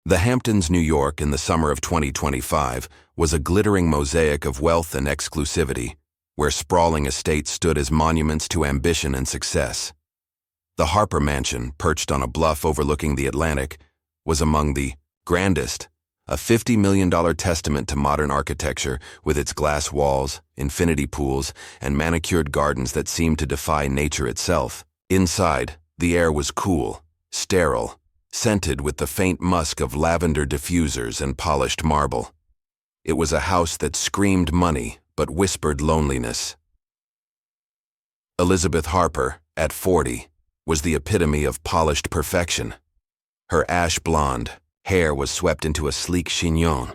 The Hamptons, New York, in the summer of 2025 was a glittering mosaic of wealth and exclusivity, where sprawling estates stood as monuments to ambition and success. The Harper Mansion, perched on a bluff overlooking the Atlantic, was among the grandest, a $50 million testament to modern architecture with its glass walls, infinity pools, and manicured gardens that seemed to defy nature itself. Inside, the air was cool, sterile, scented with the faint musk of lavender diffusers and polished marble. It was a house that screamed money but whispered loneliness. Elizabeth Harper, at 40, was the epitome of polished perfection. Her ash blonde hair was swept into a sleek chignon,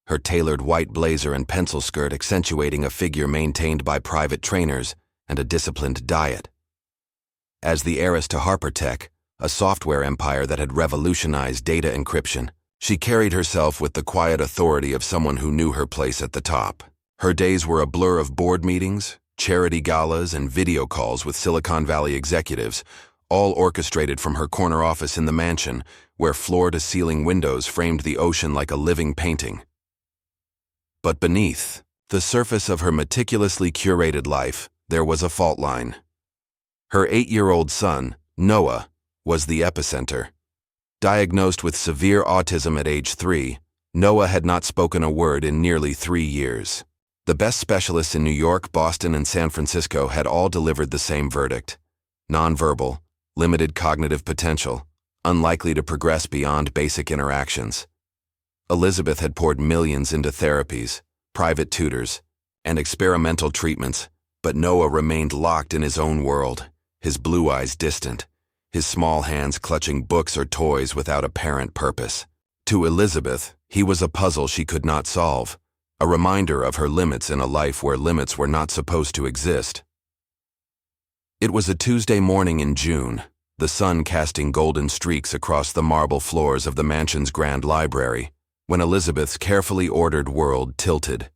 her tailored white blazer and pencil skirt accentuating a figure maintained by private trainers and a disciplined diet. As the heiress to Harper Tech, a software empire that had revolutionized data encryption, she carried herself with the quiet authority of someone who knew her place at the top. Her days were a blur of board meetings, charity galas, and video calls with Silicon Valley executives, all orchestrated from her corner office in the mansion, where floor-to-ceiling windows framed the ocean like a living painting. But beneath the surface of her meticulously curated life, there was a fault line. Her 8-year-old son, Noah, was the epicenter. Diagnosed with severe autism at age 3, Noah had not spoken a word in nearly 3 years. The best specialists in New York, Boston, and San Francisco had all delivered the same verdict: nonverbal, limited cognitive potential, unlikely to progress beyond basic interactions. Elizabeth had poured millions into therapies, private tutors, and experimental treatments, but Noah remained locked in his own world, his blue eyes distant, his small hands clutching books or toys without apparent purpose. To Elizabeth, he was a puzzle she could not solve, a reminder of her limits in a life where limits were not supposed to exist. It was a Tuesday morning in June, the sun casting golden streaks across the marble floors of the mansion's grand library, when Elizabeth's carefully ordered world tilted.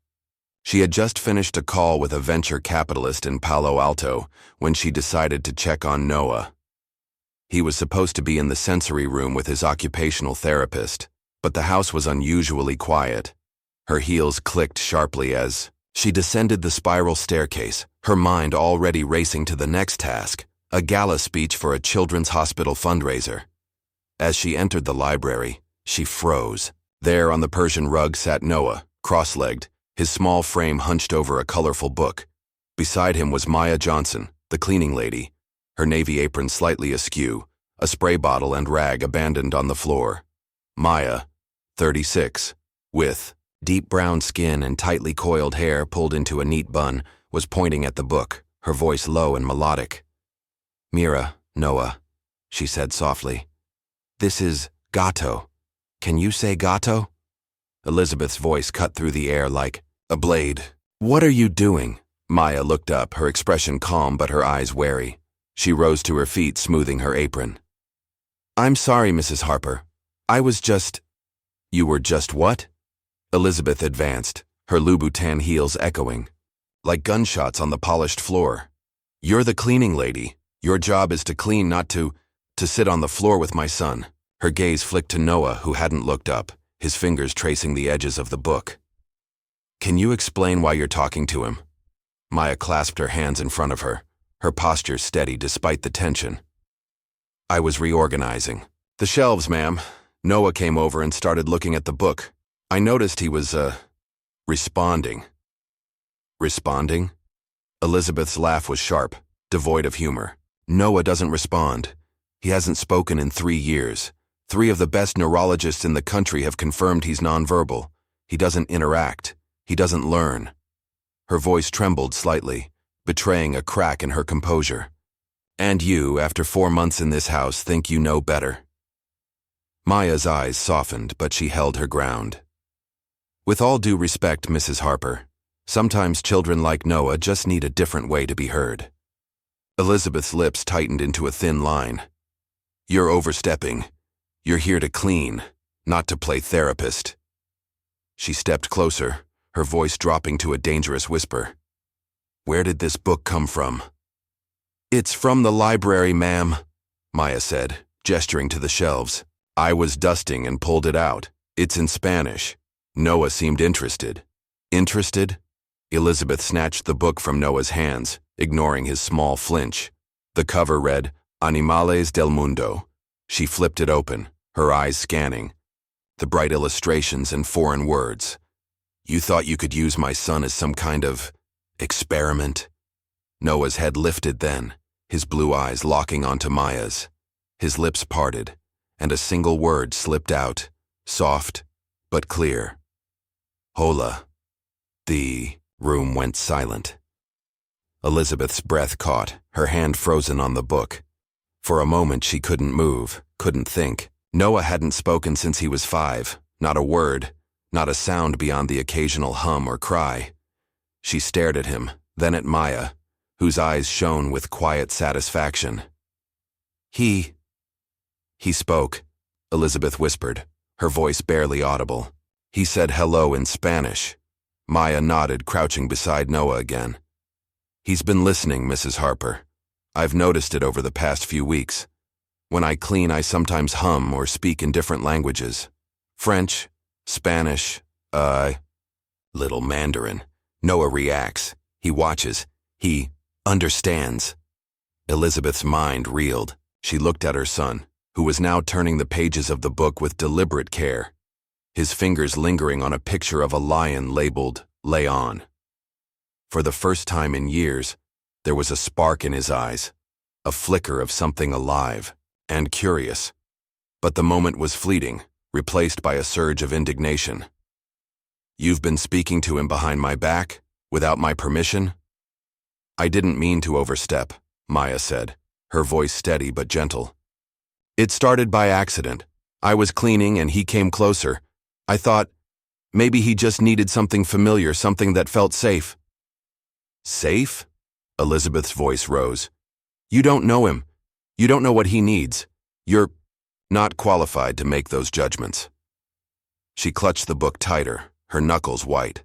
She had just finished a call with a venture capitalist in Palo Alto when she decided to check on Noah. He was supposed to be in the sensory room with his occupational therapist, but the house was unusually quiet. Her heels clicked sharply as she descended the spiral staircase, her mind already racing to the next task, a gala speech for a children's hospital fundraiser. As she entered the library, she froze. There on the Persian rug sat Noah, cross-legged, his small frame hunched over a colorful book. Beside him was Maya Johnson, the cleaning lady, her navy apron slightly askew, a spray bottle and rag abandoned on the floor. Maya, 36, with deep brown skin and tightly coiled hair pulled into a neat bun, was pointing at the book, her voice low and melodic. "Mira, Noah," she said softly. "This is gato. Can you say gato?" Elizabeth's voice cut through the air like a blade. "What are you doing?" Maya looked up, her expression calm but her eyes wary. She rose to her feet, smoothing her apron. "I'm sorry, Mrs. Harper. I was just—" "You were just what?" Elizabeth advanced, her Louboutin heels echoing, like gunshots on the polished floor. "You're the cleaning lady. Your job is to clean, not to sit on the floor with my son." Her gaze flicked to Noah, who hadn't looked up, his fingers tracing the edges of the book. "Can you explain why you're talking to him?" Maya clasped her hands in front of her, her posture steady despite the tension. "I was reorganizing the shelves, ma'am." Noah came over and started looking at the book. "I noticed he was, responding." "Responding?" Elizabeth's laugh was sharp, devoid of humor. "Noah doesn't respond. He hasn't spoken in 3 years. 3 of the best neurologists in the country have confirmed he's nonverbal. He doesn't interact. He doesn't learn." Her voice trembled slightly, betraying a crack in her composure. "And you, after 4 months in this house, think you know better." Maya's eyes softened, but she held her ground. "With all due respect, Mrs. Harper, sometimes children like Noah just need a different way to be heard." Elizabeth's lips tightened into a thin line. "You're overstepping. You're here to clean, not to play therapist." She stepped closer, her voice dropping to a dangerous whisper. "Where did this book come from?" "It's from the library, ma'am," Maya said, gesturing to the shelves. I was dusting and pulled it out. It's in Spanish. Noah seemed interested. Interested? Elizabeth snatched the book from Noah's hands, ignoring his small flinch. The cover read, Animales del Mundo. She flipped it open, her eyes scanning. The bright illustrations and foreign words. You thought you could use my son as some kind of experiment? Noah's head lifted then, his blue eyes locking onto Maya's. His lips parted, and a single word slipped out, soft but clear. Hola. The room went silent. Elizabeth's breath caught, her hand frozen on the book. For a moment she couldn't move, couldn't think. Noah hadn't spoken since he was 5, not a word, not a sound beyond the occasional hum or cry. She stared at him, then at Maya, whose eyes shone with quiet satisfaction. He spoke, Elizabeth whispered, her voice barely audible. He said hello in Spanish. Maya nodded, crouching beside Noah again. He's been listening, Mrs. Harper. I've noticed it over the past few weeks. When I clean, I sometimes hum or speak in different languages. French, Spanish, little Mandarin. Noah reacts. He watches. He understands. Elizabeth's mind reeled. She looked at her son, who was now turning the pages of the book with deliberate care, his fingers lingering on a picture of a lion labeled Leon. For the first time in years, there was a spark in his eyes, a flicker of something alive and curious. But the moment was fleeting, replaced by a surge of indignation. You've been speaking to him behind my back, without my permission? I didn't mean to overstep, Maya said, her voice steady but gentle. It started by accident. I was cleaning and he came closer. I thought, maybe he just needed something familiar, something that felt safe. Safe? Elizabeth's voice rose. You don't know him. You don't know what he needs. You're not qualified to make those judgments. She clutched the book tighter, her knuckles white.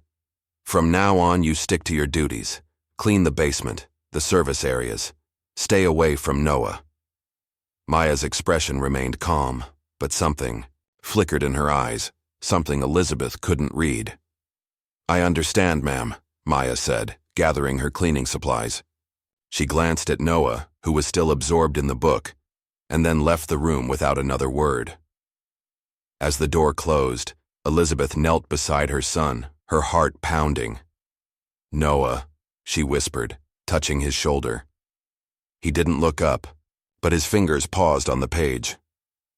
From now on, you stick to your duties. Clean the basement, the service areas. Stay away from Noah. Maya's expression remained calm, but something flickered in her eyes, something Elizabeth couldn't read. I understand, ma'am, Maya said, gathering her cleaning supplies. She glanced at Noah, who was still absorbed in the book, and then left the room without another word. As the door closed, Elizabeth knelt beside her son, her heart pounding. Noah, she whispered, touching his shoulder. He didn't look up, but his fingers paused on the page.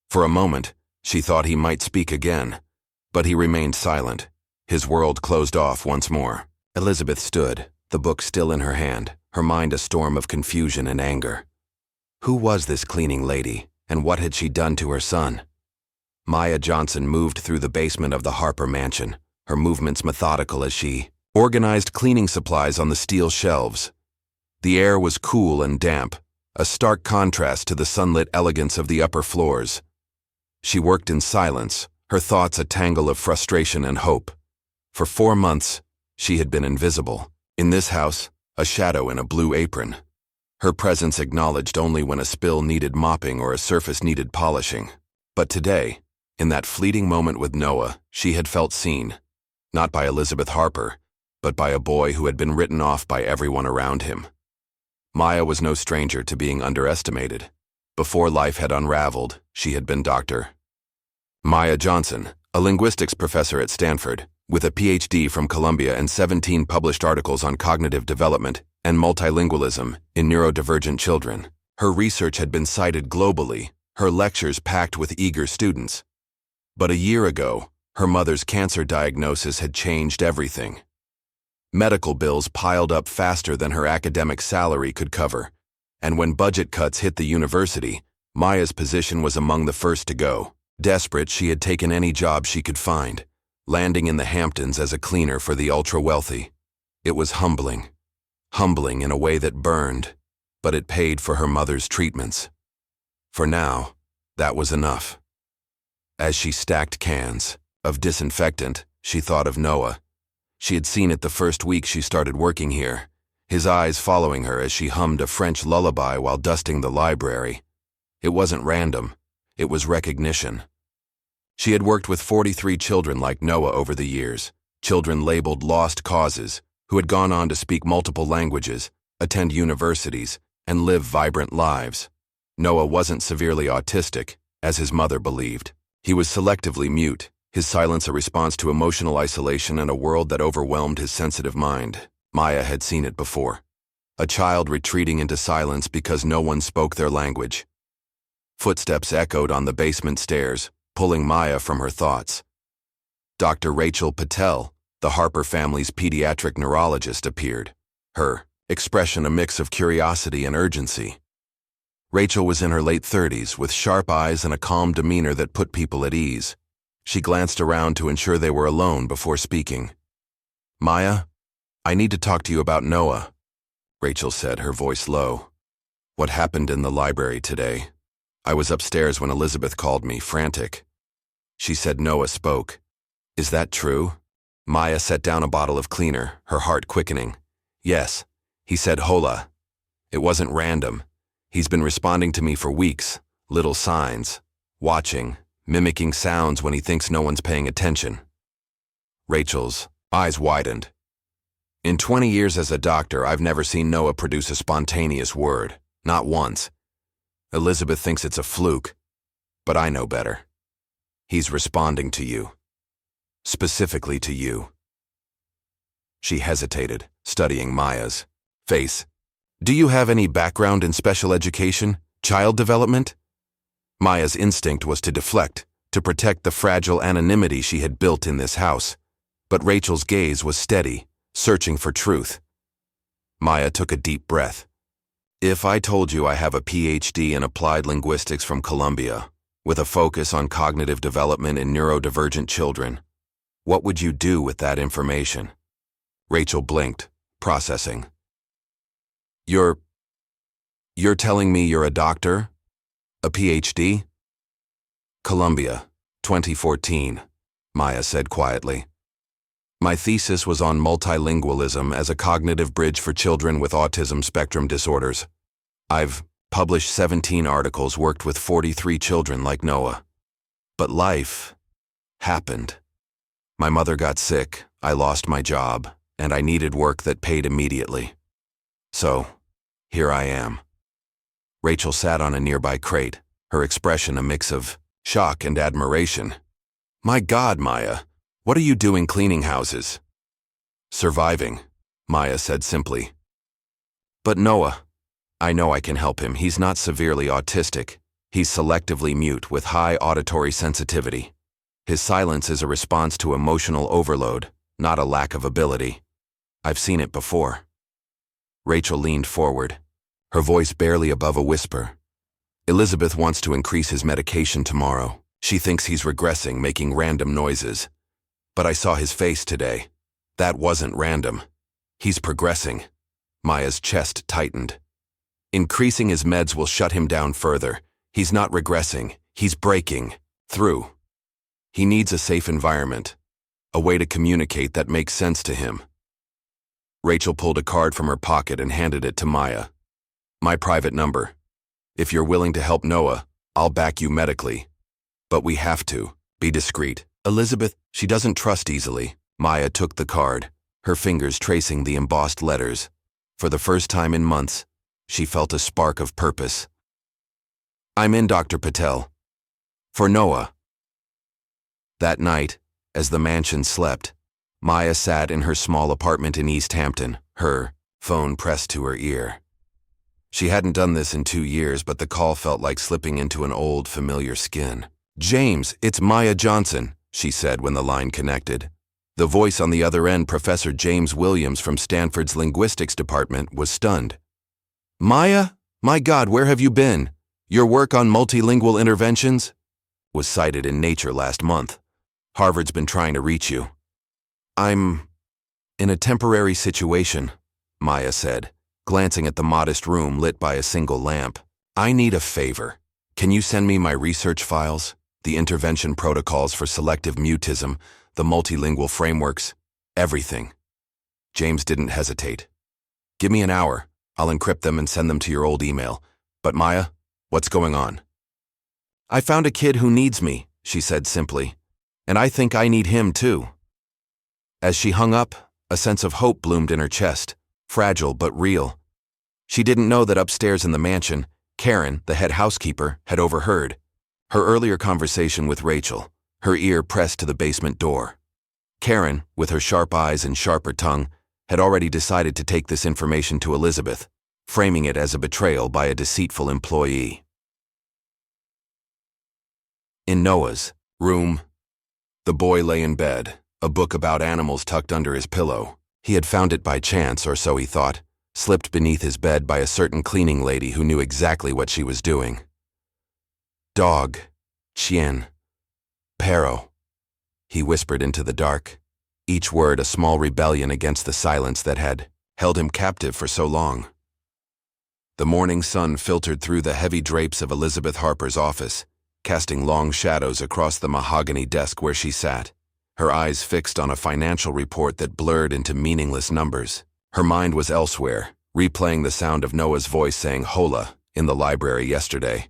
For a moment, she thought he might speak again, but he remained silent, his world closed off once more. Elizabeth stood, the book still in her hand, her mind a storm of confusion and anger. Who was this cleaning lady, and what had she done to her son? Maya Johnson moved through the basement of the Harper mansion, her movements methodical as she organized cleaning supplies on the steel shelves. The air was cool and damp, a stark contrast to the sunlit elegance of the upper floors. She worked in silence, her thoughts a tangle of frustration and hope. For 4 months, she had been invisible. In this house, a shadow in a blue apron. Her presence acknowledged only when a spill needed mopping or a surface needed polishing. But today, in that fleeting moment with Noah, she had felt seen. Not by Elizabeth Harper, but by a boy who had been written off by everyone around him. Maya was no stranger to being underestimated. Before life had unraveled, she had been Dr. Maya Johnson, a linguistics professor at Stanford, with a PhD from Columbia and 17 published articles on cognitive development and multilingualism in neurodivergent children. Her research had been cited globally, her lectures packed with eager students. But a year ago, her mother's cancer diagnosis had changed everything. Medical bills piled up faster than her academic salary could cover, and when budget cuts hit the university, Maya's position was among the first to go. Desperate, she had taken any job she could find, landing in the Hamptons as a cleaner for the ultra-wealthy. It was humbling in a way that burned, but it paid for her mother's treatments. For now, that was enough. As she stacked cans of disinfectant, she thought of Noah. She had seen it the first week she started working here, his eyes following her as she hummed a French lullaby while dusting the library. It wasn't random, it was recognition. She had worked with 43 children like Noah over the years, children labeled lost causes, who had gone on to speak multiple languages, attend universities, and live vibrant lives. Noah wasn't severely autistic, as his mother believed. He was selectively mute, his silence a response to emotional isolation and a world that overwhelmed his sensitive mind. Maya had seen it before. A child retreating into silence because no one spoke their language. Footsteps echoed on the basement stairs, pulling Maya from her thoughts. Dr. Rachel Patel, the Harper family's pediatric neurologist, appeared, her expression a mix of curiosity and urgency. Rachel was in her late 30s, with sharp eyes and a calm demeanor that put people at ease. She glanced around to ensure they were alone before speaking. "Maya, I need to talk to you about Noah," Rachel said, her voice low. "What happened in the library today? I was upstairs when Elizabeth called me, frantic. She said Noah spoke. Is that true?" Maya set down a bottle of cleaner, her heart quickening. "Yes, he said hola. It wasn't random. He's been responding to me for weeks, little signs, watching, mimicking sounds when he thinks no one's paying attention." Rachel's eyes widened. "In 20 years as a doctor, I've never seen Noah produce a spontaneous word, not once. Elizabeth thinks it's a fluke, but I know better. He's responding to you. Specifically to you." She hesitated, studying Maya's face. "Do you have any background in special education, child development?" Maya's instinct was to deflect, to protect the fragile anonymity she had built in this house. But Rachel's gaze was steady, searching for truth. Maya took a deep breath. "If I told you I have a PhD in applied linguistics from Columbia, with a focus on cognitive development in neurodivergent children, what would you do with that information?" Rachel blinked, processing. You're telling me you're a doctor? A PhD?" "Columbia, 2014, Maya said quietly. "My thesis was on multilingualism as a cognitive bridge for children with autism spectrum disorders. I've published 17 articles, worked with 43 children like Noah. But life happened. My mother got sick, I lost my job, and I needed work that paid immediately. So, here I am." Rachel sat on a nearby crate, her expression a mix of shock and admiration. "My God, Maya, what are you doing cleaning houses?" "Surviving," Maya said simply. "But Noah, I know I can help him. He's not severely autistic. He's selectively mute with high auditory sensitivity. His silence is a response to emotional overload, not a lack of ability. I've seen it before." Rachel leaned forward, her voice barely above a whisper. "Elizabeth wants to increase his medication tomorrow. She thinks he's regressing, making random noises. But I saw his face today. That wasn't random. He's progressing." Maya's chest tightened. "Increasing his meds will shut him down further. He's not regressing. He's breaking through. He needs a safe environment, a way to communicate that makes sense to him." Rachel pulled a card from her pocket and handed it to Maya. "My private number. If you're willing to help Noah, I'll back you medically. But we have to be discreet. Elizabeth, she doesn't trust easily." Maya took the card, her fingers tracing the embossed letters. For the first time in months, she felt a spark of purpose. "I'm in, Dr. Patel. For Noah." That night, as the mansion slept, Maya sat in her small apartment in East Hampton, her phone pressed to her ear. She hadn't done this in 2 years, but the call felt like slipping into an old, familiar skin. "James, it's Maya Johnson," she said when the line connected. The voice on the other end, Professor James Williams from Stanford's linguistics department, was stunned. "Maya? My God, where have you been? Your work on multilingual interventions was cited in Nature last month. Harvard's been trying to reach you." "I'm in a temporary situation," Maya said, glancing at the modest room lit by a single lamp. "I need a favor. Can you send me my research files, the intervention protocols for selective mutism, the multilingual frameworks, everything?" James didn't hesitate. "Give me an hour. I'll encrypt them and send them to your old email. But Maya, what's going on?" "I found a kid who needs me," she said simply. "And I think I need him too." As she hung up, a sense of hope bloomed in her chest, fragile but real. She didn't know that upstairs in the mansion, Karen, the head housekeeper, had overheard her earlier conversation with Rachel, her ear pressed to the basement door. Karen, with her sharp eyes and sharper tongue, had already decided to take this information to Elizabeth, framing it as a betrayal by a deceitful employee. In Noah's room, the boy lay in bed, a book about animals tucked under his pillow. He had found it by chance, or so he thought, slipped beneath his bed by a certain cleaning lady who knew exactly what she was doing. "Dog, chien, perro," he whispered into the dark, each word a small rebellion against the silence that had held him captive for so long. The morning sun filtered through the heavy drapes of Elizabeth Harper's office, casting long shadows across the mahogany desk where she sat, her eyes fixed on a financial report that blurred into meaningless numbers. Her mind was elsewhere, replaying the sound of Noah's voice saying "Hola" in the library yesterday.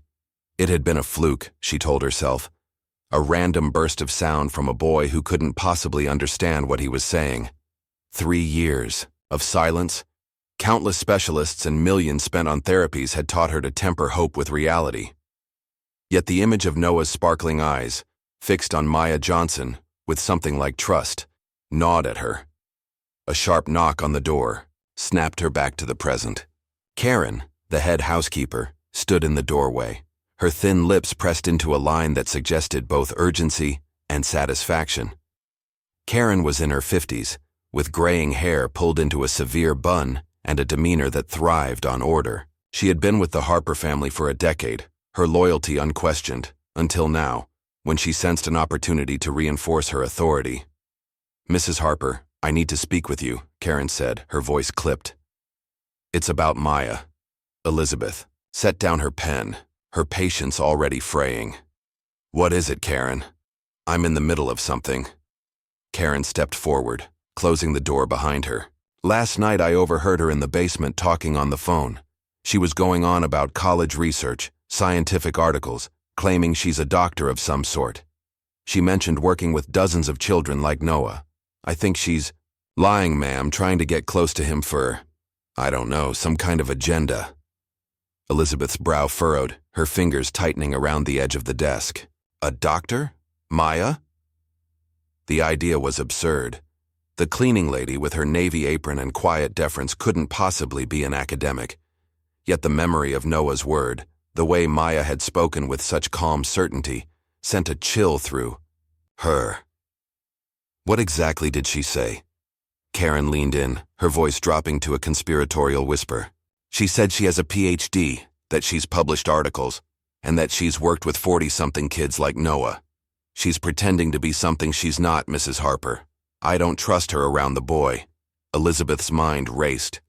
It had been a fluke, she told herself, a random burst of sound from a boy who couldn't possibly understand what he was saying. 3 years of silence, countless specialists and millions spent on therapies had taught her to temper hope with reality. Yet the image of Noah's sparkling eyes, fixed on Maya Johnson with something like trust, gnawed at her. A sharp knock on the door snapped her back to the present. Karen, the head housekeeper, stood in the doorway, her thin lips pressed into a line that suggested both urgency and satisfaction. Karen was in her 50s, with graying hair pulled into a severe bun and a demeanor that thrived on order. She had been with the Harper family for a decade, her loyalty unquestioned, until now, when she sensed an opportunity to reinforce her authority. "Mrs. Harper, I need to speak with you," Karen said, her voice clipped. "It's about Maya." Elizabeth set down her pen, her patience already fraying. "What is it, Karen? I'm in the middle of something." Karen stepped forward, closing the door behind her. "Last night I overheard her in the basement talking on the phone. She was going on about college research, scientific articles, claiming she's a doctor of some sort. She mentioned working with dozens of children like Noah. I think she's lying, ma'am, trying to get close to him for, I don't know, some kind of agenda." Elizabeth's brow furrowed, her fingers tightening around the edge of the desk. A doctor? Maya? The idea was absurd. The cleaning lady with her navy apron and quiet deference couldn't possibly be an academic. Yet the memory of Noah's word, the way Maya had spoken with such calm certainty, sent a chill through her. What exactly did she say? Karen leaned in, her voice dropping to a conspiratorial whisper. "She said she has a PhD, that she's published articles, and that she's worked with 40-something kids like Noah. She's pretending to be something she's not, Mrs. Harper. I don't trust her around the boy." Elizabeth's mind raced.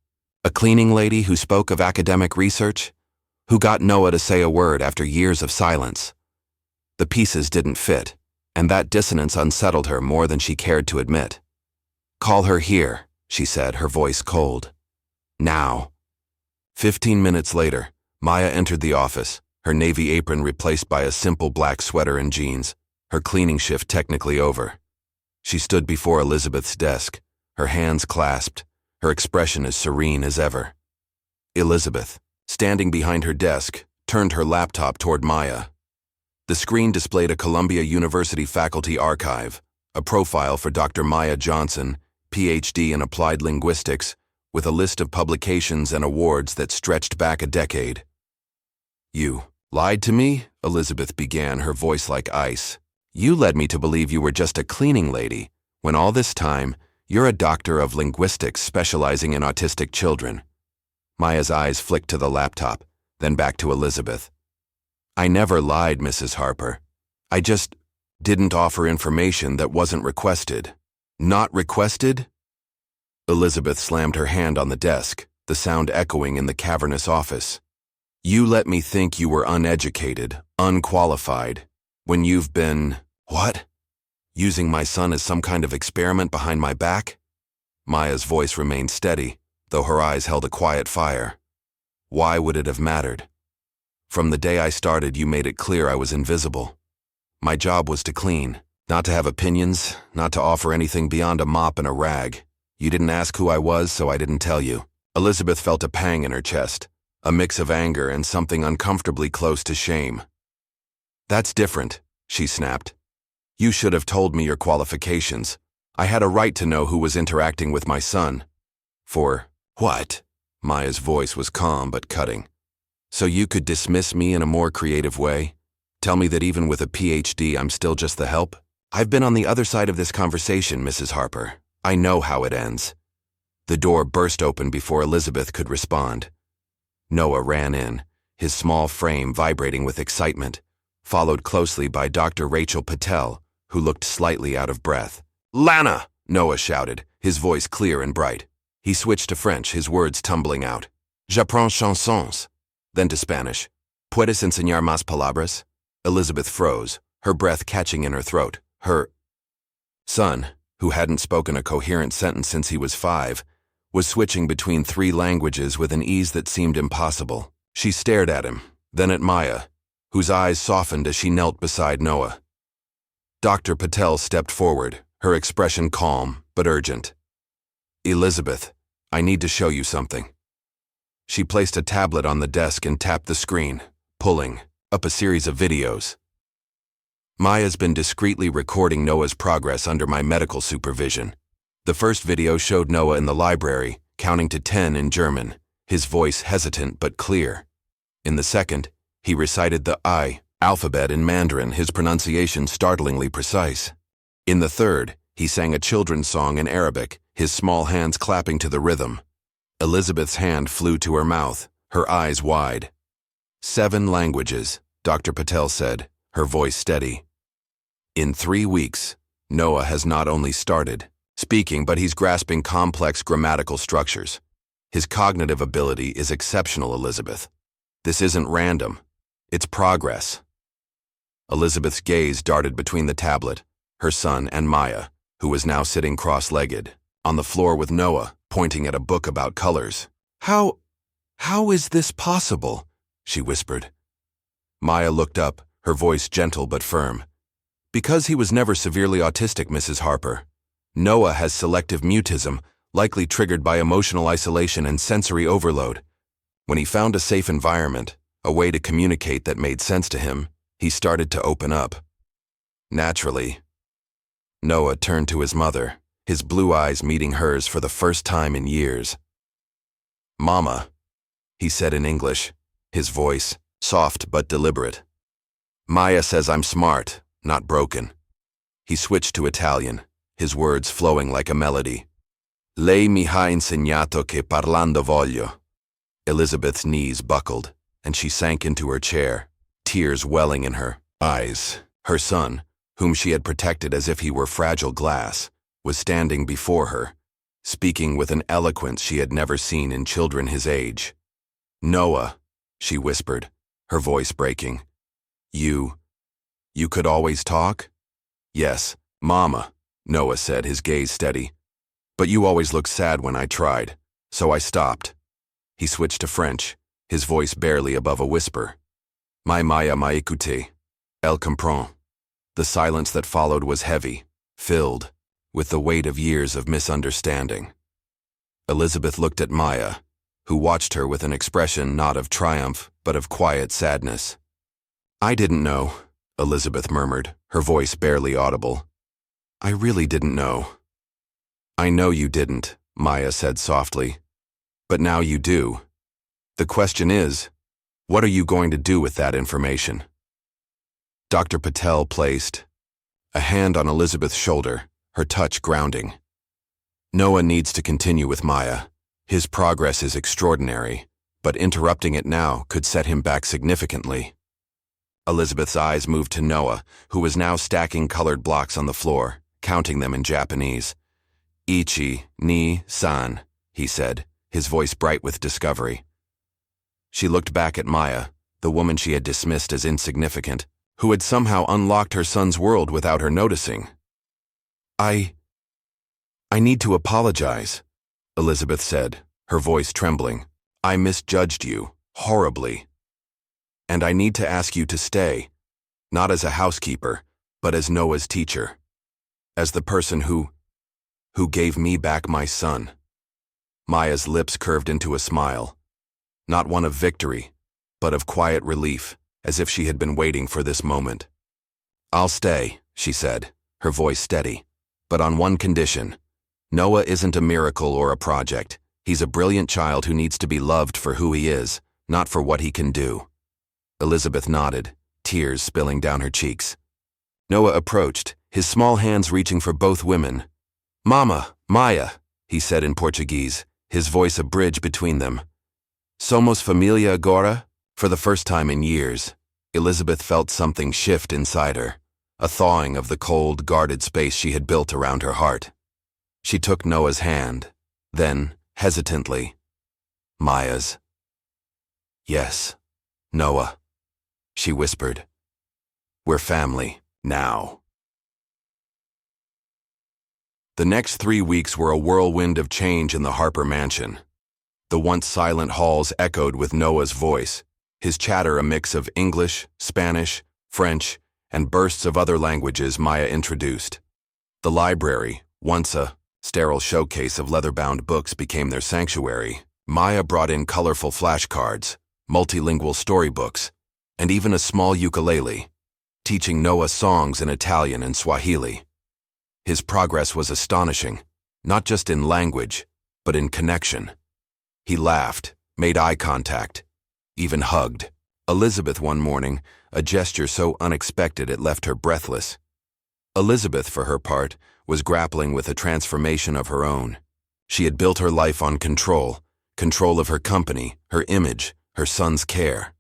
A cleaning lady who spoke of academic research? Who got Noah to say a word after years of silence? The pieces didn't fit, and that dissonance unsettled her more than she cared to admit. "Call her here," she said, her voice cold. "Now." 15 minutes later, Maya entered the office, her navy apron replaced by a simple black sweater and jeans, her cleaning shift technically over. She stood before Elizabeth's desk, her hands clasped, her expression as serene as ever. Elizabeth, standing behind her desk, turned her laptop toward Maya. The screen displayed a Columbia University faculty archive, a profile for Dr. Maya Johnson, PhD in Applied Linguistics, with a list of publications and awards that stretched back a decade. "You lied to me?" Elizabeth began, her voice like ice. "You led me to believe you were just a cleaning lady, when all this time, you're a doctor of linguistics specializing in autistic children." Maya's eyes flicked to the laptop, then back to Elizabeth. "I never lied, Mrs. Harper. I just didn't offer information that wasn't requested." "Not requested?" Elizabeth slammed her hand on the desk, the sound echoing in the cavernous office. "You let me think you were uneducated, unqualified, when you've been, what? Using my son as some kind of experiment behind my back?" Maya's voice remained steady, though her eyes held a quiet fire. "Why would it have mattered? From the day I started, you made it clear I was invisible. My job was to clean, not to have opinions, not to offer anything beyond a mop and a rag. You didn't ask who I was, so I didn't tell you. Elizabeth felt a pang in her chest, a mix of anger and something uncomfortably close to shame. That's different, she snapped. You should have told me your qualifications. I had a right to know who was interacting with my son. For what? Maya's voice was calm but cutting. So you could dismiss me in a more creative way? Tell me that even with a PhD, I'm still just the help? I've been on the other side of this conversation, Mrs. Harper. I know how it ends. The door burst open before Elizabeth could respond. Noah ran in, his small frame vibrating with excitement, followed closely by Dr. Rachel Patel, who looked slightly out of breath. Lana! Noah shouted, his voice clear and bright. He switched to French, his words tumbling out. J'apprends chansons. Then to Spanish. Puedes enseñar más palabras? Elizabeth froze, her breath catching in her throat. Her son, who hadn't spoken a coherent sentence since he was 5, was switching between 3 languages with an ease that seemed impossible. She stared at him, then at Maya, whose eyes softened as she knelt beside Noah. Dr. Patel stepped forward, her expression calm but urgent. Elizabeth, I need to show you something. She placed a tablet on the desk and tapped the screen, pulling up a series of videos. Maya's been discreetly recording Noah's progress under my medical supervision. The first video showed Noah in the library, counting to 10 in German, his voice hesitant but clear. In the second, he recited the I alphabet in Mandarin, his pronunciation startlingly precise. In the third, he sang a children's song in Arabic, his small hands clapping to the rhythm. Elizabeth's hand flew to her mouth, her eyes wide. 7 languages, Dr. Patel said, her voice steady. In 3 weeks, Noah has not only started speaking, but he's grasping complex grammatical structures. His cognitive ability is exceptional, Elizabeth. This isn't random. It's progress. Elizabeth's gaze darted between the tablet, her son, and Maya, who was now sitting cross-legged, on the floor with Noah, pointing at a book about colors. How is this possible? She whispered. Maya looked up, her voice gentle but firm. Because he was never severely autistic, Mrs. Harper. Noah has selective mutism, likely triggered by emotional isolation and sensory overload. When he found a safe environment, a way to communicate that made sense to him, he started to open up. Naturally. Noah turned to his mother, his blue eyes meeting hers for the first time in years. Mama, he said in English, his voice soft but deliberate. Maya says I'm smart, not broken. He switched to Italian, his words flowing like a melody. Lei mi ha insegnato che parlando voglio. Elizabeth's knees buckled, and she sank into her chair, tears welling in her eyes. Her son, whom she had protected as if he were fragile glass, was standing before her, speaking with an eloquence she had never seen in children his age. Noah, she whispered, her voice breaking. You could always talk? Yes, Mama, Noah said, his gaze steady. But you always looked sad when I tried, so I stopped. He switched to French, his voice barely above a whisper. My Maya m'a écouté. Elle comprend. The silence that followed was heavy, filled, with the weight of years of misunderstanding. Elizabeth looked at Maya, who watched her with an expression not of triumph, but of quiet sadness. I didn't know, Elizabeth murmured, her voice barely audible. I really didn't know. I know you didn't, Maya said softly. But now you do. The question is, what are you going to do with that information? Dr. Patel placed a hand on Elizabeth's shoulder, her touch grounding. Noah needs to continue with Maya. His progress is extraordinary, but interrupting it now could set him back significantly. Elizabeth's eyes moved to Noah, who was now stacking colored blocks on the floor, counting them in Japanese. Ichi, ni, san, he said, his voice bright with discovery. She looked back at Maya, the woman she had dismissed as insignificant, who had somehow unlocked her son's world without her noticing. I need to apologize, Elizabeth said, her voice trembling. I misjudged you, horribly. And I need to ask you to stay, not as a housekeeper, but as Noah's teacher, as the person who gave me back my son. Maya's lips curved into a smile, not one of victory, but of quiet relief, as if she had been waiting for this moment. "I'll stay," she said, her voice steady, "but on one condition. Noah isn't a miracle or a project. He's a brilliant child who needs to be loved for who he is, not for what he can do." Elizabeth nodded, tears spilling down her cheeks. Noah approached, his small hands reaching for both women. "Mama, Maya," he said in Portuguese, his voice a bridge between them. "Somos familia agora?" For the first time in years, Elizabeth felt something shift inside her, a thawing of the cold, guarded space she had built around her heart. She took Noah's hand, then, hesitantly, Maya's. "Yes, Noah," she whispered. "We're family, now." The next 3 weeks were a whirlwind of change in the Harper mansion. The once silent halls echoed with Noah's voice, his chatter a mix of English, Spanish, French, and bursts of other languages Maya introduced. The library, once a sterile showcase of leather-bound books, became their sanctuary. Maya brought in colorful flashcards, multilingual storybooks, and even a small ukulele, teaching Noah songs in Italian and Swahili. His progress was astonishing, not just in language, but in connection. He laughed, made eye contact, even hugged Elizabeth one morning, a gesture so unexpected it left her breathless. Elizabeth, for her part, was grappling with a transformation of her own. She had built her life on control of her company, her image, her son's care.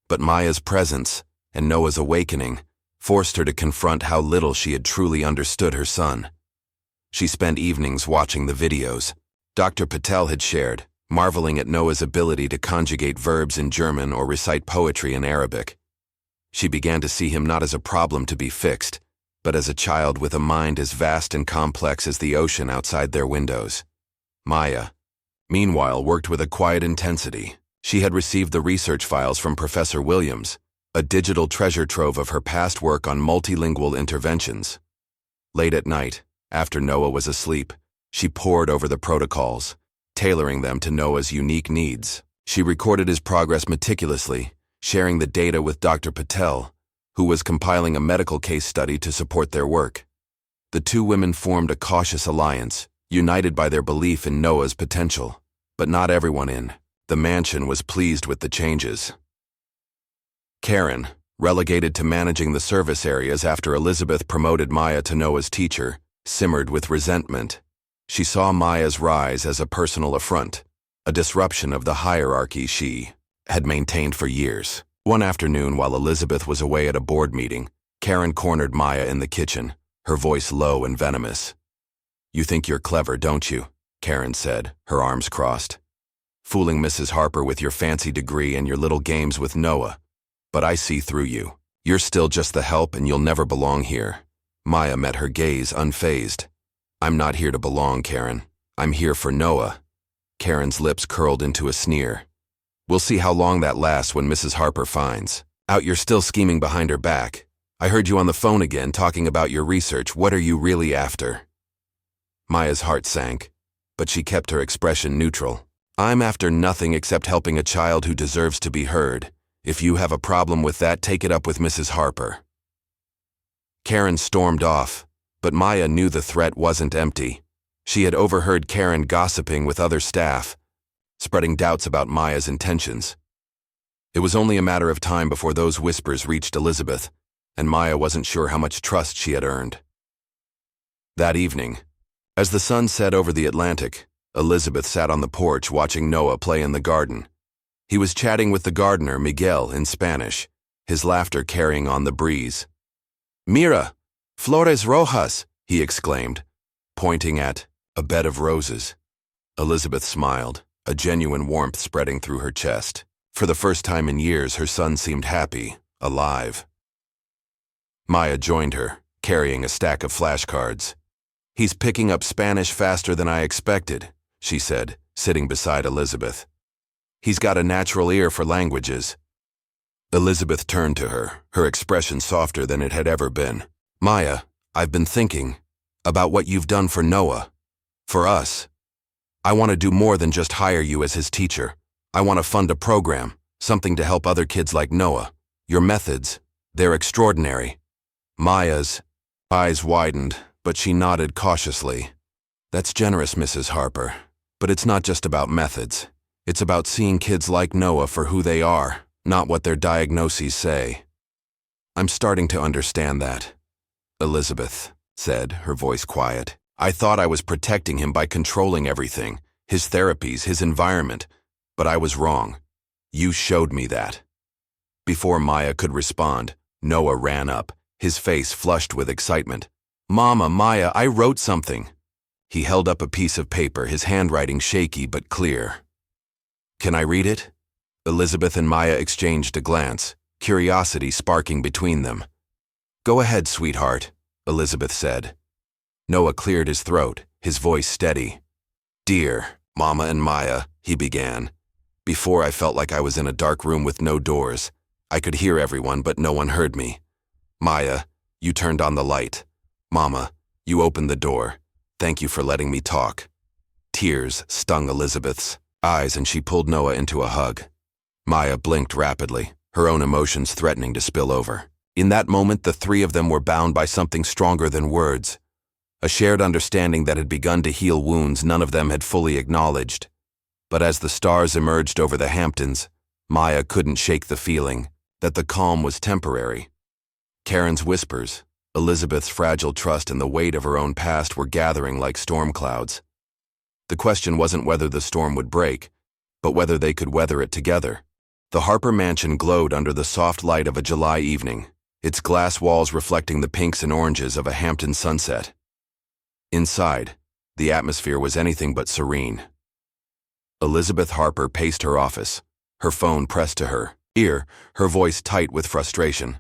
But Maya's presence and Noah's awakening forced her to confront how little she had truly understood her son. She spent evenings watching the videos Dr. Patel had shared, marveling at Noah's ability to conjugate verbs in German or recite poetry in Arabic. She began to see him not as a problem to be fixed, but as a child with a mind as vast and complex as the ocean outside their windows. Maya, meanwhile, worked with a quiet intensity. She had received the research files from Professor Williams, a digital treasure trove of her past work on multilingual interventions. Late at night, after Noah was asleep, she pored over the protocols, tailoring them to Noah's unique needs. She recorded his progress meticulously, sharing the data with Dr. Patel, who was compiling a medical case study to support their work. The two women formed a cautious alliance, united by their belief in Noah's potential. But not everyone in the mansion was pleased with the changes. Karen, relegated to managing the service areas after Elizabeth promoted Maya to Noah's teacher, simmered with resentment. She saw Maya's rise as a personal affront, a disruption of the hierarchy she had maintained for years. One afternoon, while Elizabeth was away at a board meeting, Karen cornered Maya in the kitchen, her voice low and venomous. "You think you're clever, don't you?" Karen said, her arms crossed. "Fooling Mrs. Harper with your fancy degree and your little games with Noah. But I see through you. You're still just the help and you'll never belong here." Maya met her gaze unfazed. "I'm not here to belong, Karen. I'm here for Noah." Karen's lips curled into a sneer. "We'll see how long that lasts when Mrs. Harper finds out you're still scheming behind her back. I heard you on the phone again talking about your research. What are you really after?" Maya's heart sank, but she kept her expression neutral. "I'm after nothing except helping a child who deserves to be heard. If you have a problem with that, take it up with Mrs. Harper." Karen stormed off, but Maya knew the threat wasn't empty. She had overheard Karen gossiping with other staff, spreading doubts about Maya's intentions. It was only a matter of time before those whispers reached Elizabeth, and Maya wasn't sure how much trust she had earned. That evening, as the sun set over the Atlantic, Elizabeth sat on the porch watching Noah play in the garden. He was chatting with the gardener, Miguel, in Spanish, his laughter carrying on the breeze. "Mira, flores rojas," he exclaimed, pointing at a bed of roses. Elizabeth smiled, a genuine warmth spreading through her chest. For the first time in years, her son seemed happy, alive. Maya joined her, carrying a stack of flashcards. "He's picking up Spanish faster than I expected," she said, sitting beside Elizabeth. "He's got a natural ear for languages." Elizabeth turned to her, her expression softer than it had ever been. Maya, I've been thinking about what you've done for Noah. For us. I want to do more than just hire you as his teacher. I want to fund a program, something to help other kids like Noah. Your methods, they're extraordinary. Maya's eyes widened, but she nodded cautiously. That's generous, Mrs. Harper. But it's not just about methods. It's about seeing kids like Noah for who they are, not what their diagnoses say. I'm starting to understand that, Elizabeth said, her voice quiet. I thought I was protecting him by controlling everything, his therapies, his environment, but I was wrong. You showed me that. Before Maya could respond, Noah ran up, his face flushed with excitement. Mama, Maya, I wrote something. He held up a piece of paper, his handwriting shaky but clear. Can I read it? Elizabeth and Maya exchanged a glance, curiosity sparking between them. Go ahead, sweetheart, Elizabeth said. Noah cleared his throat, his voice steady. Dear Mama and Maya, he began. Before I felt like I was in a dark room with no doors. I could hear everyone, but no one heard me. Maya, you turned on the light. Mama, you opened the door. Thank you for letting me talk. Tears stung Elizabeth's eyes and she pulled Noah into a hug. Maya blinked rapidly, her own emotions threatening to spill over. In that moment, the three of them were bound by something stronger than words. A shared understanding that had begun to heal wounds none of them had fully acknowledged. But as the stars emerged over the Hamptons, Maya couldn't shake the feeling that the calm was temporary. Karen's whispers, Elizabeth's fragile trust and the weight of her own past were gathering like storm clouds. The question wasn't whether the storm would break, but whether they could weather it together. The Harper mansion glowed under the soft light of a July evening, its glass walls reflecting the pinks and oranges of a Hampton sunset. Inside, the atmosphere was anything but serene. Elizabeth Harper paced her office, her phone pressed to her ear, her voice tight with frustration.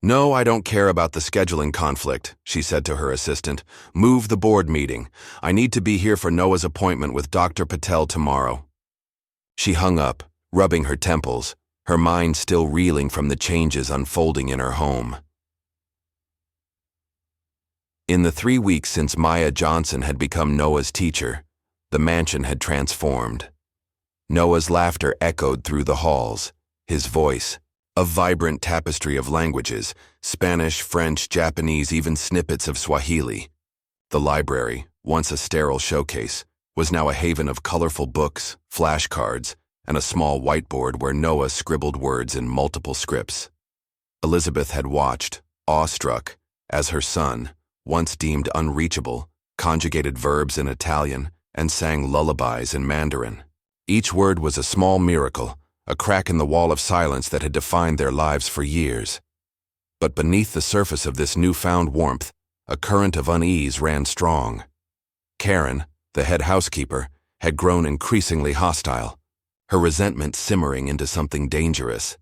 No, I don't care about the scheduling conflict, she said to her assistant. Move the board meeting. I need to be here for Noah's appointment with Dr. Patel tomorrow. She hung up, rubbing her temples, her mind still reeling from the changes unfolding in her home. In the 3 weeks since Maya Johnson had become Noah's teacher, the mansion had transformed. Noah's laughter echoed through the halls, his voice, a vibrant tapestry of languages, Spanish, French, Japanese, even snippets of Swahili. The library, once a sterile showcase, was now a haven of colorful books, flashcards, and a small whiteboard where Noah scribbled words in multiple scripts. Elizabeth had watched, awestruck, as her son, once deemed unreachable, conjugated verbs in Italian and sang lullabies in Mandarin. Each word was a small miracle, a crack in the wall of silence that had defined their lives for years. But beneath the surface of this newfound warmth, a current of unease ran strong. Karen, the head housekeeper, had grown increasingly hostile, her resentment simmering into something dangerous.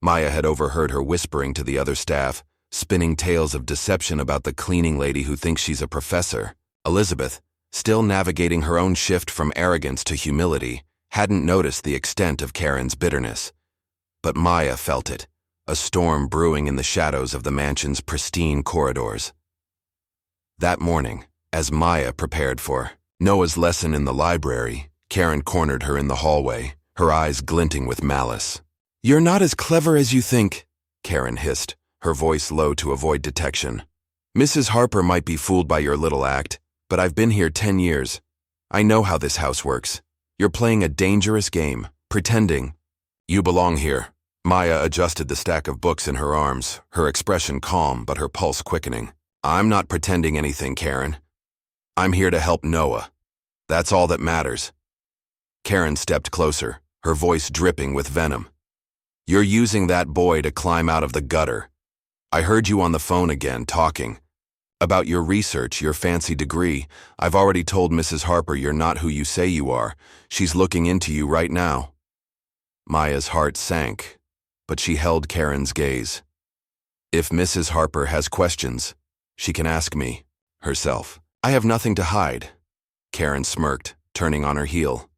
Maya had overheard her whispering to the other staff, spinning tales of deception about the cleaning lady who thinks she's a professor. Elizabeth, still navigating her own shift from arrogance to humility, hadn't noticed the extent of Karen's bitterness. But Maya felt it, a storm brewing in the shadows of the mansion's pristine corridors. That morning, as Maya prepared for Noah's lesson in the library, Karen cornered her in the hallway, her eyes glinting with malice. "You're not as clever as you think," Karen hissed, her voice low to avoid detection. "Mrs. Harper might be fooled by your little act, but I've been here 10 years. I know how this house works. You're playing a dangerous game, pretending. You belong here." Maya adjusted the stack of books in her arms, her expression calm but her pulse quickening. "I'm not pretending anything, Karen. I'm here to help Noah. That's all that matters." Karen stepped closer, her voice dripping with venom. "You're using that boy to climb out of the gutter. I heard you on the phone again, talking about your research, your fancy degree. I've already told Mrs. Harper you're not who you say you are. She's looking into you right now." Maya's heart sank, but she held Karen's gaze. "If Mrs. Harper has questions, she can ask me, herself. I have nothing to hide." Karen smirked, turning on her heel.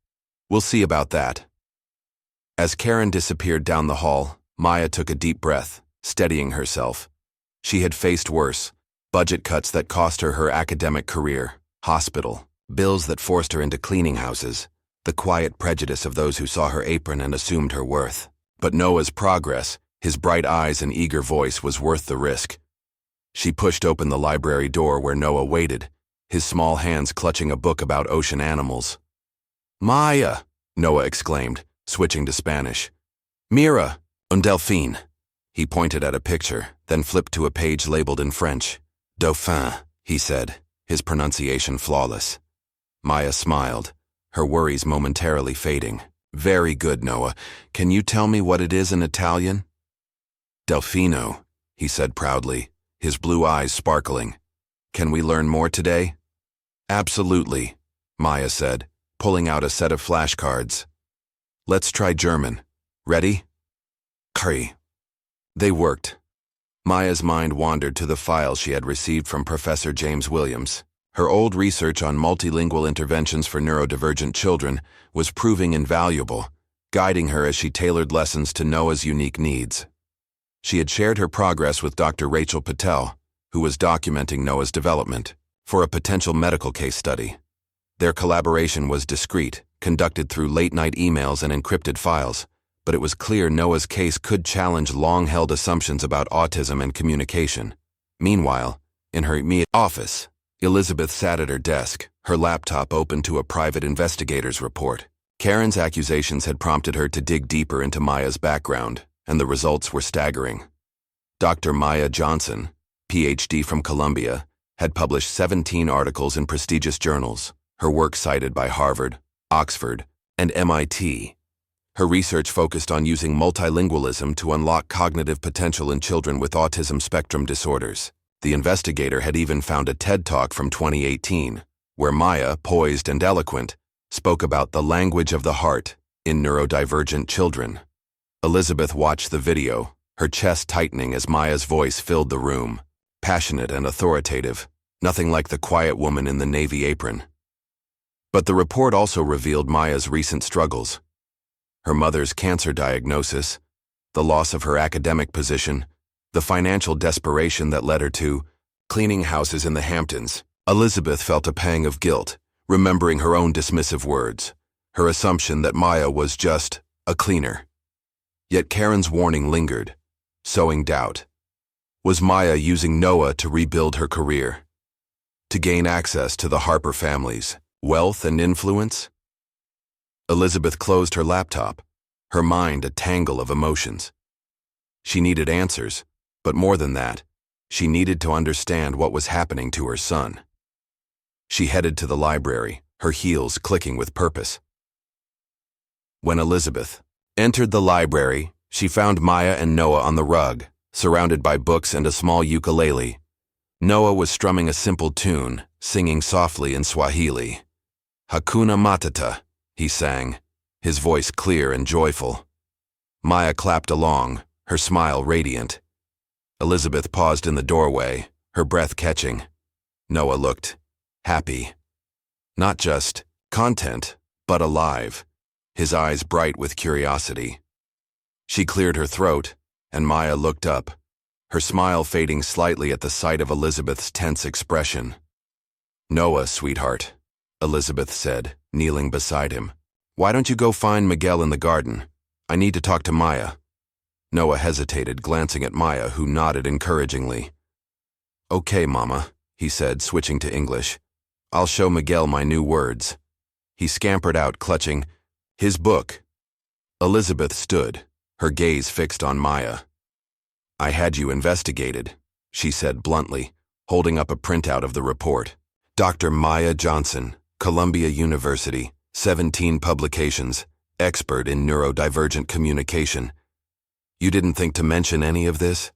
"We'll see about that." As Karen disappeared down the hall, Maya took a deep breath, steadying herself. She had faced worse: budget cuts that cost her her academic career, hospital, bills that forced her into cleaning houses, the quiet prejudice of those who saw her apron and assumed her worth. But Noah's progress, his bright eyes and eager voice, was worth the risk. She pushed open the library door where Noah waited, his small hands clutching a book about ocean animals. "Maya!" Noah exclaimed, switching to Spanish. "Mira, un delfín." He pointed at a picture, then flipped to a page labeled in French. "Dauphin," he said, his pronunciation flawless. Maya smiled, her worries momentarily fading. "Very good, Noah. Can you tell me what it is in Italian?" "Delfino," he said proudly, his blue eyes sparkling. "Can we learn more today?" "Absolutely," Maya said, pulling out a set of flashcards. "Let's try German. Ready?" "Curry." They worked. Maya's mind wandered to the files she had received from Professor James Williams. Her old research on multilingual interventions for neurodivergent children was proving invaluable, guiding her as she tailored lessons to Noah's unique needs. She had shared her progress with Dr. Rachel Patel, who was documenting Noah's development, for a potential medical case study. Their collaboration was discreet, conducted through late-night emails and encrypted files, but it was clear Noah's case could challenge long-held assumptions about autism and communication. Meanwhile, in her immediate office, Elizabeth sat at her desk, her laptop open to a private investigator's report. Karen's accusations had prompted her to dig deeper into Maya's background, and the results were staggering. Dr. Maya Johnson, PhD from Columbia, had published 17 articles in prestigious journals, her work cited by Harvard, Oxford, and MIT. Her research focused on using multilingualism to unlock cognitive potential in children with autism spectrum disorders. The investigator had even found a TED Talk from 2018, where Maya, poised and eloquent, spoke about the language of the heart in neurodivergent children. Elizabeth watched the video, her chest tightening as Maya's voice filled the room, passionate and authoritative, nothing like the quiet woman in the navy apron. But the report also revealed Maya's recent struggles: her mother's cancer diagnosis, the loss of her academic position, the financial desperation that led her to cleaning houses in the Hamptons. Elizabeth felt a pang of guilt, remembering her own dismissive words, her assumption that Maya was just a cleaner. Yet Karen's warning lingered, sowing doubt. Was Maya using Noah to rebuild her career? To gain access to the Harper family's wealth and influence? Elizabeth closed her laptop, her mind a tangle of emotions. She needed answers, but more than that, she needed to understand what was happening to her son. She headed to the library, her heels clicking with purpose. When Elizabeth entered the library, she found Maya and Noah on the rug, surrounded by books and a small ukulele. Noah was strumming a simple tune, singing softly in Swahili. "Hakuna Matata," he sang, his voice clear and joyful. Maya clapped along, her smile radiant. Elizabeth paused in the doorway, her breath catching. Noah looked happy. Not just content, but alive, his eyes bright with curiosity. She cleared her throat, and Maya looked up, her smile fading slightly at the sight of Elizabeth's tense expression. "Noah, sweetheart," Elizabeth said, kneeling beside him. "Why don't you go find Miguel in the garden? I need to talk to Maya." Noah hesitated, glancing at Maya, who nodded encouragingly. "Okay, Mama," he said, switching to English. "I'll show Miguel my new words." He scampered out, clutching his book. Elizabeth stood, her gaze fixed on Maya. "I had you investigated," she said bluntly, holding up a printout of the report. "Dr. Maya Johnson, Columbia University, 17 publications, expert in neurodivergent communication. You didn't think to mention any of this?"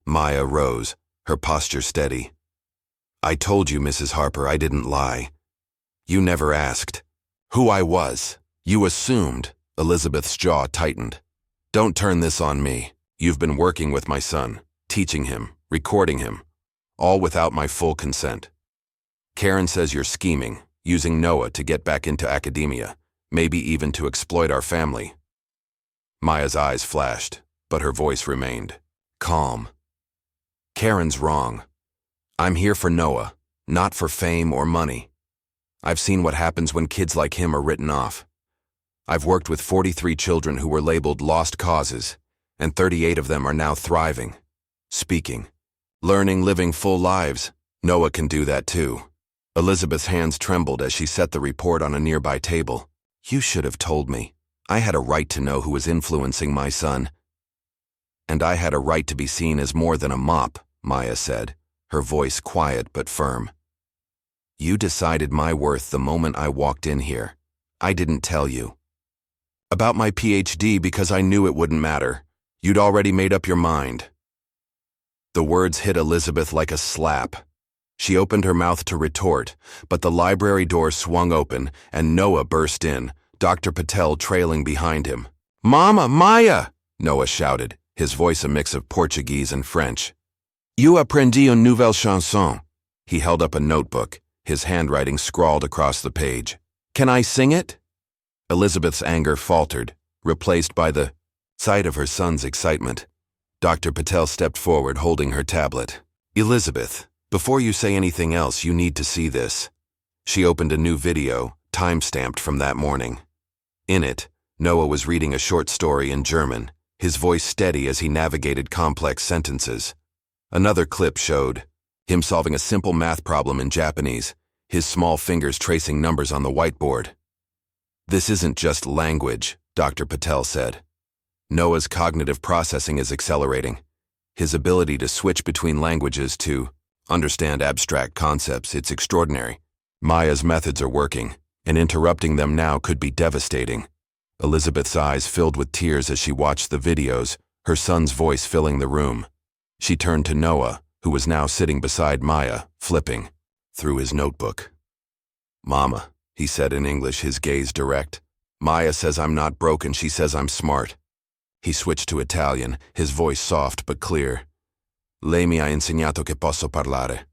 Maya rose, her posture steady. "I told you, Mrs. Harper, I didn't lie. You never asked who I was. You assumed." Elizabeth's jaw tightened. "Don't turn this on me. You've been working with my son, teaching him, recording him, all without my full consent. Karen says you're scheming, using Noah to get back into academia, maybe even to exploit our family." Maya's eyes flashed, but her voice remained calm. Karen's wrong. I'm here for Noah, not for fame or money. I've seen what happens when kids like him are written off. I've worked with 43 children who were labeled lost causes, and 38 of them are now thriving, speaking, learning, living full lives. Noah can do that too. Elizabeth's hands trembled as she set the report on a nearby table. You should have told me. I had a right to know who was influencing my son. And I had a right to be seen as more than a mop, Maya said, her voice quiet but firm. You decided my worth the moment I walked in here. I didn't tell you. About my PhD because I knew it wouldn't matter. You'd already made up your mind. The words hit Elizabeth like a slap. She opened her mouth to retort, but the library door swung open and Noah burst in, Dr. Patel trailing behind him. Mama, Maya! Noah shouted, his voice a mix of Portuguese and French. You aprendi une nouvelle chanson. He held up a notebook, his handwriting scrawled across the page. Can I sing it? Elizabeth's anger faltered, replaced by the sight of her son's excitement. Dr. Patel stepped forward, holding her tablet. Elizabeth, before you say anything else, you need to see this. She opened a new video, time-stamped from that morning. In it, Noah was reading a short story in German, his voice steady as he navigated complex sentences. Another clip showed him solving a simple math problem in Japanese, his small fingers tracing numbers on the whiteboard. This isn't just language, Dr. Patel said. Noah's cognitive processing is accelerating. His ability to switch between languages to understand abstract concepts, it's extraordinary. Maya's methods are working, and interrupting them now could be devastating. Elizabeth's eyes filled with tears as she watched the videos, her son's voice filling the room. She turned to Noah, who was now sitting beside Maya, flipping through his notebook. Mama, he said in English, his gaze direct. Maya says I'm not broken, she says I'm smart. He switched to Italian, his voice soft but clear. Lei mi ha insegnato che posso parlare.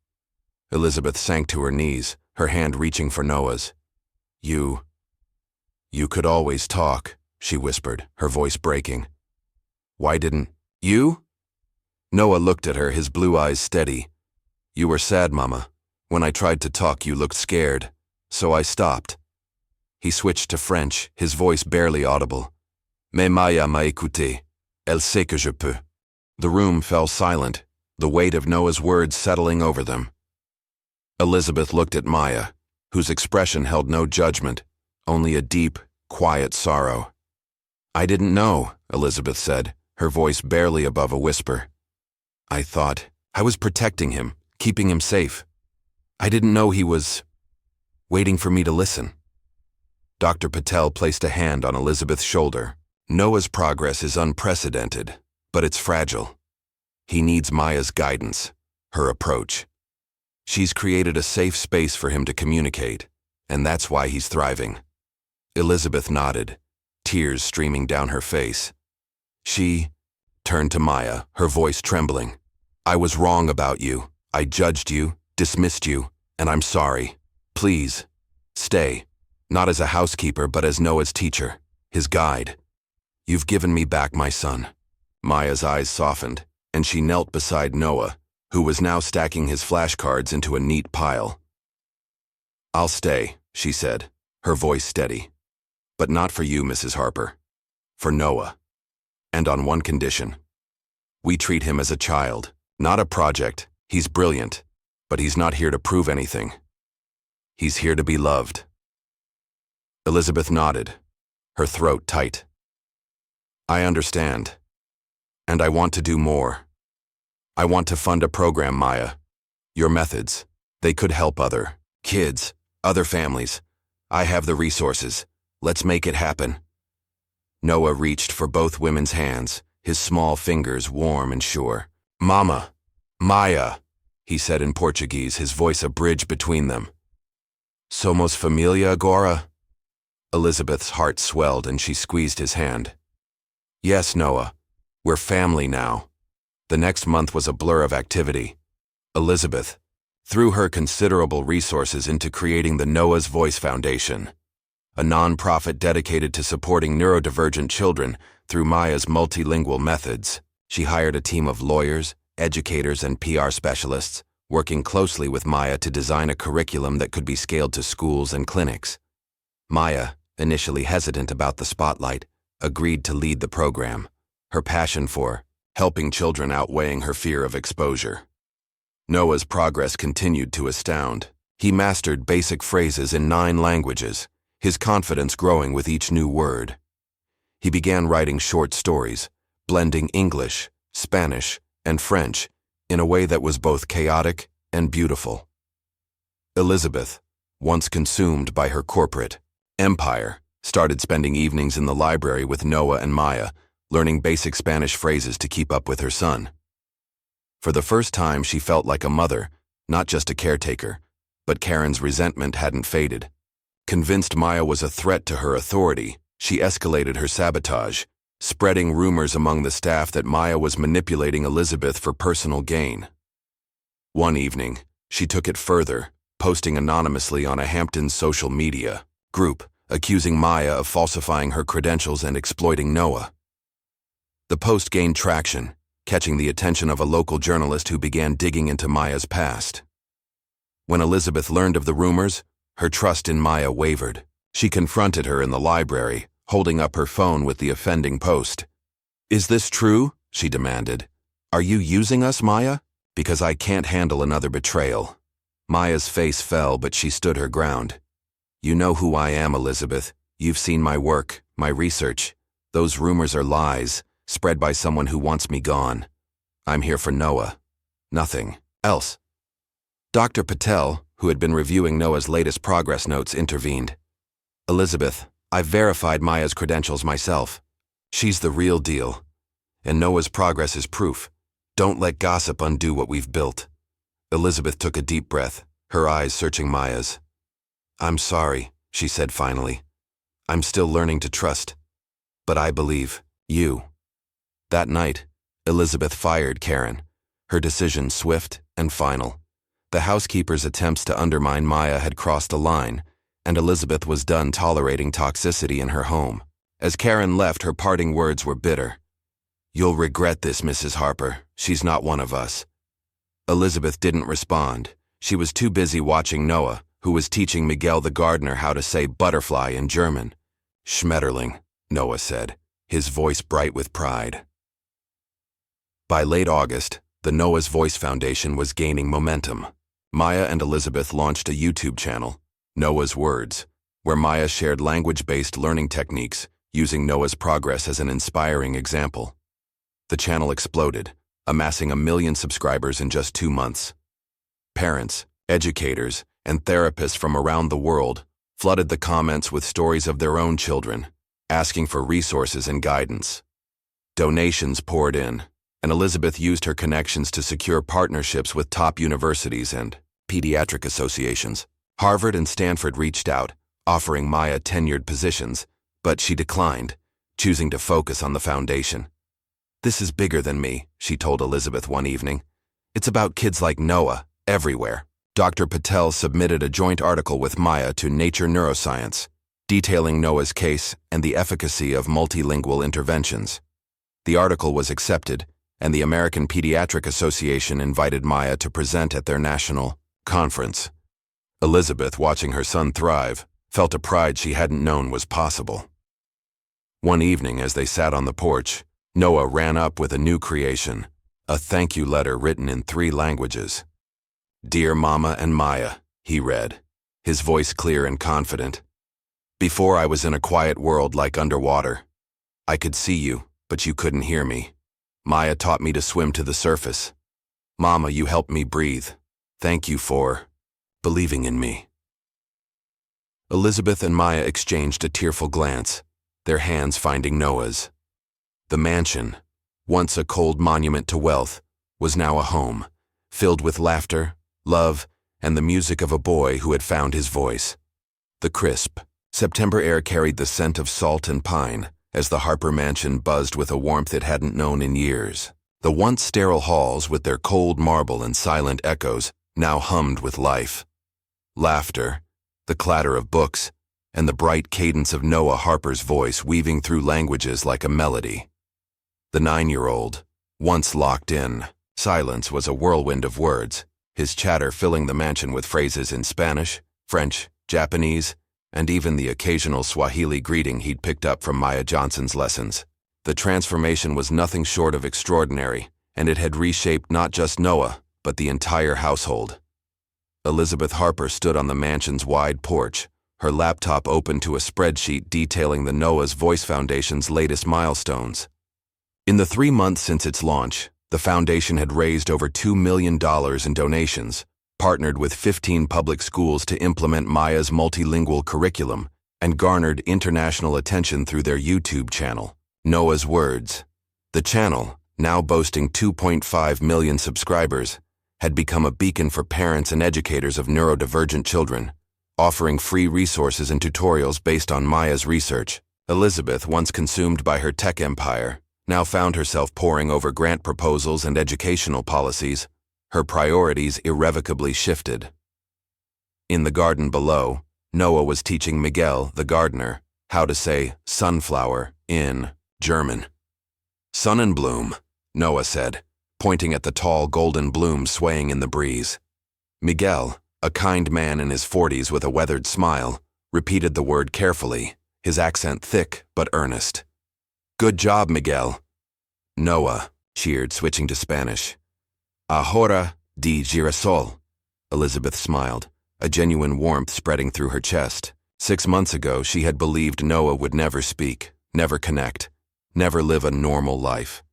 Elizabeth sank to her knees, her hand reaching for Noah's. You could always talk, she whispered, her voice breaking. Why didn't you? Noah looked at her, his blue eyes steady. You were sad, Mama. When I tried to talk, you looked scared, so I stopped. He switched to French, his voice barely audible. Mais Maya m'a écouté. Elle sait que je peux. The room fell silent, the weight of Noah's words settling over them. Elizabeth looked at Maya, whose expression held no judgment, only a deep, quiet sorrow. I didn't know, Elizabeth said, her voice barely above a whisper. I thought I was protecting him, keeping him safe. I didn't know he was waiting for me to listen. Dr. Patel placed a hand on Elizabeth's shoulder. Noah's progress is unprecedented, but it's fragile. He needs Maya's guidance, her approach. She's created a safe space for him to communicate, and that's why he's thriving. Elizabeth nodded, tears streaming down her face. She turned to Maya, her voice trembling. I was wrong about you. I judged you, dismissed you, and I'm sorry. Please, stay. Not as a housekeeper, but as Noah's teacher, his guide. You've given me back my son. Maya's eyes softened, and she knelt beside Noah, who was now stacking his flashcards into a neat pile. I'll stay, she said, her voice steady. But not for you, Mrs. Harper. For Noah. And on one condition. We treat him as a child, not a project. He's brilliant, but he's not here to prove anything. He's here to be loved. Elizabeth nodded, her throat tight. I understand. And I want to do more. I want to fund a program, Maya. Your methods, they could help other kids, other families. I have the resources. Let's make it happen. Noah reached for both women's hands, his small fingers warm and sure. Mama, Maya, he said in Portuguese, his voice a bridge between them. Somos familia agora? Elizabeth's heart swelled and she squeezed his hand. Yes, Noah, we're family now. The next month was a blur of activity. Elizabeth threw her considerable resources into creating the Noah's Voice Foundation, a nonprofit dedicated to supporting neurodivergent children through Maya's multilingual methods. She hired a team of lawyers, educators, and PR specialists, working closely with Maya to design a curriculum that could be scaled to schools and clinics. Maya, initially hesitant about the spotlight, agreed to lead the program, her passion for helping children outweighing her fear of exposure. Noah's progress continued to astound. He mastered basic phrases in 9 languages, his confidence growing with each new word. He began writing short stories, blending English, Spanish, and French in a way that was both chaotic and beautiful. Elizabeth, once consumed by her corporate empire, started spending evenings in the library with Noah and Maya, learning basic Spanish phrases to keep up with her son. For the first time, she felt like a mother, not just a caretaker, but Karen's resentment hadn't faded. Convinced Maya was a threat to her authority, she escalated her sabotage, spreading rumors among the staff that Maya was manipulating Elizabeth for personal gain. One evening, she took it further, posting anonymously on a Hamptons social media group, accusing Maya of falsifying her credentials and exploiting Noah. The post gained traction, catching the attention of a local journalist who began digging into Maya's past. When Elizabeth learned of the rumors, her trust in Maya wavered. She confronted her in the library, holding up her phone with the offending post. "Is this true?" she demanded. "Are you using us, Maya? Because I can't handle another betrayal." Maya's face fell, but she stood her ground. "You know who I am, Elizabeth. You've seen my work, my research. Those rumors are lies, spread by someone who wants me gone. I'm here for Noah. Nothing else." Dr. Patel, who had been reviewing Noah's latest progress notes, intervened. "Elizabeth, I've verified Maya's credentials myself. She's the real deal. And Noah's progress is proof. Don't let gossip undo what we've built." Elizabeth took a deep breath, her eyes searching Maya's. "I'm sorry," she said finally. "I'm still learning to trust. But I believe you." That night, Elizabeth fired Karen, her decision swift and final. The housekeeper's attempts to undermine Maya had crossed a line, and Elizabeth was done tolerating toxicity in her home. As Karen left, her parting words were bitter. "You'll regret this, Mrs. Harper. She's not one of us." Elizabeth didn't respond. She was too busy watching Noah, who was teaching Miguel the gardener how to say butterfly in German. "Schmetterling," Noah said, his voice bright with pride. By late August, the Noah's Voice Foundation was gaining momentum. Maya and Elizabeth launched a YouTube channel, Noah's Words, where Maya shared language-based learning techniques, using Noah's progress as an inspiring example. The channel exploded, amassing 1 million subscribers in just 2 months. Parents, educators, and therapists from around the world flooded the comments with stories of their own children, asking for resources and guidance. Donations poured in, and Elizabeth used her connections to secure partnerships with top universities and pediatric associations. Harvard and Stanford reached out, offering Maya tenured positions, but she declined, choosing to focus on the foundation. "This is bigger than me," she told Elizabeth one evening. "It's about kids like Noah, everywhere." Dr. Patel submitted a joint article with Maya to Nature Neuroscience, detailing Noah's case and the efficacy of multilingual interventions. The article was accepted, and the American Pediatric Association invited Maya to present at their national conference. Elizabeth, watching her son thrive, felt a pride she hadn't known was possible. One evening, as they sat on the porch, Noah ran up with a new creation, a thank you letter written in 3 languages. "Dear Mama and Maya," he read, his voice clear and confident. "Before I was in a quiet world like underwater. I could see you, but you couldn't hear me. Maya taught me to swim to the surface. Mama, you helped me breathe. Thank you for believing in me." Elizabeth and Maya exchanged a tearful glance, their hands finding Noah's. The mansion, once a cold monument to wealth, was now a home, filled with laughter, love, and the music of a boy who had found his voice. The crisp, September air carried the scent of salt and pine, as the Harper mansion buzzed with a warmth it hadn't known in years. The once sterile halls, with their cold marble and silent echoes, now hummed with life. Laughter, the clatter of books, and the bright cadence of Noah Harper's voice weaving through languages like a melody. The 9-year-old, once locked in, silence was a whirlwind of words, his chatter filling the mansion with phrases in Spanish, French, Japanese, and even the occasional Swahili greeting he'd picked up from Maya Johnson's lessons. The transformation was nothing short of extraordinary, and it had reshaped not just Noah, but the entire household. Elizabeth Harper stood on the mansion's wide porch, her laptop open to a spreadsheet detailing the Noah's Voice Foundation's latest milestones. In the 3 months since its launch, the foundation had raised over $2 million in donations, partnered with 15 public schools to implement Maya's multilingual curriculum, and garnered international attention through their YouTube channel, Noah's Words. The channel, now boasting 2.5 million subscribers, had become a beacon for parents and educators of neurodivergent children, offering free resources and tutorials based on Maya's research. Elizabeth, once consumed by her tech empire, now found herself poring over grant proposals and educational policies. Her priorities irrevocably shifted. In the garden below, Noah was teaching Miguel, the gardener, how to say sunflower in German. Sonnenblume, Noah said, pointing at the tall golden blooms swaying in the breeze. Miguel, a kind man in his 40s with a weathered smile, repeated the word carefully, his accent thick but earnest. Good job, Miguel. Noah cheered, switching to Spanish. Ahora di girasol. Elizabeth smiled, a genuine warmth spreading through her chest. 6 months ago, she had believed Noah would never speak, never connect, never live a normal life.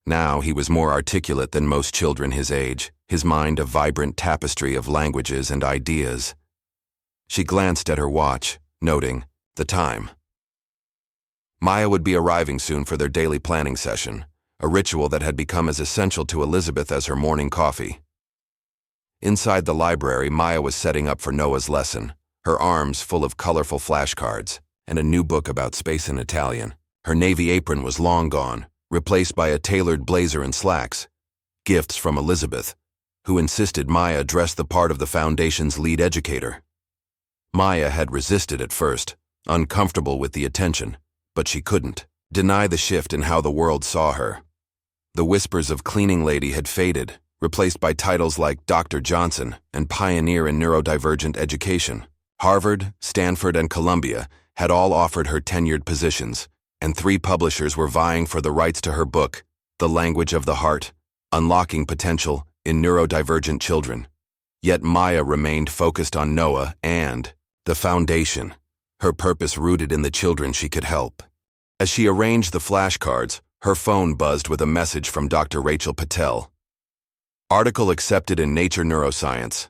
Now he was more articulate than most children his age, his mind a vibrant tapestry of languages and ideas. She glanced at her watch, noting the time. Maya would be arriving soon for their daily planning session, a ritual that had become as essential to Elizabeth as her morning coffee. Inside the library, Maya was setting up for Noah's lesson, her arms full of colorful flashcards and a new book about space in Italian. Her navy apron was long gone, replaced by a tailored blazer and slacks, gifts from Elizabeth, who insisted Maya dress the part of the foundation's lead educator. Maya had resisted at first, uncomfortable with the attention, but she couldn't deny the shift in how the world saw her. The whispers of cleaning lady had faded, replaced by titles like Dr. Johnson and pioneer in neurodivergent education. Harvard, Stanford, and Columbia had all offered her tenured positions, and 3 publishers were vying for the rights to her book, The Language of the Heart, Unlocking Potential in Neurodivergent Children. Yet Maya remained focused on Noah and the foundation, her purpose rooted in the children she could help. As she arranged the flashcards, her phone buzzed with a message from Dr. Rachel Patel. Article accepted in Nature Neuroscience.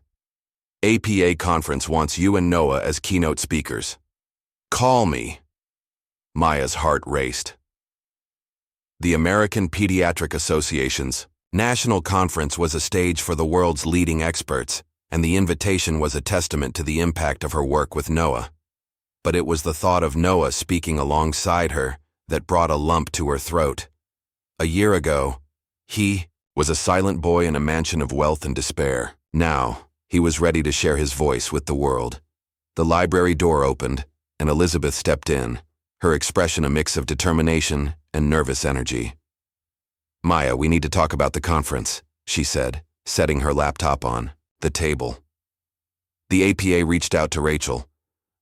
APA conference wants you and Noah as keynote speakers. Call me. Maya's heart raced. The American Pediatric Association's national conference was a stage for the world's leading experts, and the invitation was a testament to the impact of her work with Noah. But it was the thought of Noah speaking alongside her that brought a lump to her throat. A year ago, he was a silent boy in a mansion of wealth and despair. Now, he was ready to share his voice with the world. The library door opened, and Elizabeth stepped in, her expression a mix of determination and nervous energy. Maya, we need to talk about the conference, she said, setting her laptop on the table. The APA reached out to Rachel.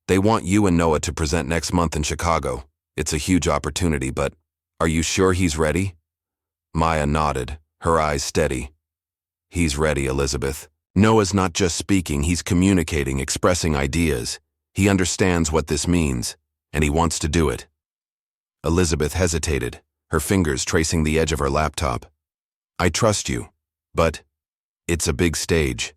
They want you and Noah to present next month in Chicago. It's a huge opportunity, but are you sure he's ready? Maya nodded, her eyes steady. He's ready, Elizabeth. Noah's not just speaking, he's communicating, expressing ideas. He understands what this means, and he wants to do it. Elizabeth hesitated, her fingers tracing the edge of her laptop. I trust you, but it's a big stage.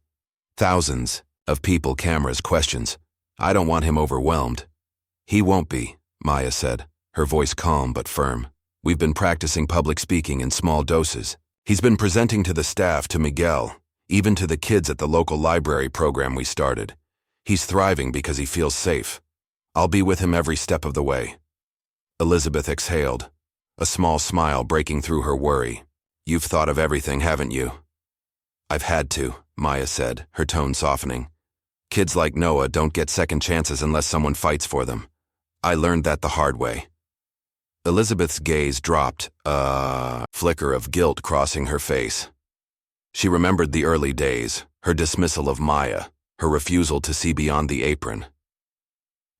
Thousands of people, cameras, questions. I don't want him overwhelmed. He won't be, Maya said, her voice calm but firm. We've been practicing public speaking in small doses. He's been presenting to the staff, to Miguel, even to the kids at the local library program we started. He's thriving because he feels safe. I'll be with him every step of the way. Elizabeth exhaled, a small smile breaking through her worry. You've thought of everything, haven't you? I've had to, Maya said, her tone softening. Kids like Noah don't get second chances unless someone fights for them. I learned that the hard way. Elizabeth's gaze dropped, a flicker of guilt crossing her face. She remembered the early days, her dismissal of Maya, her refusal to see beyond the apron.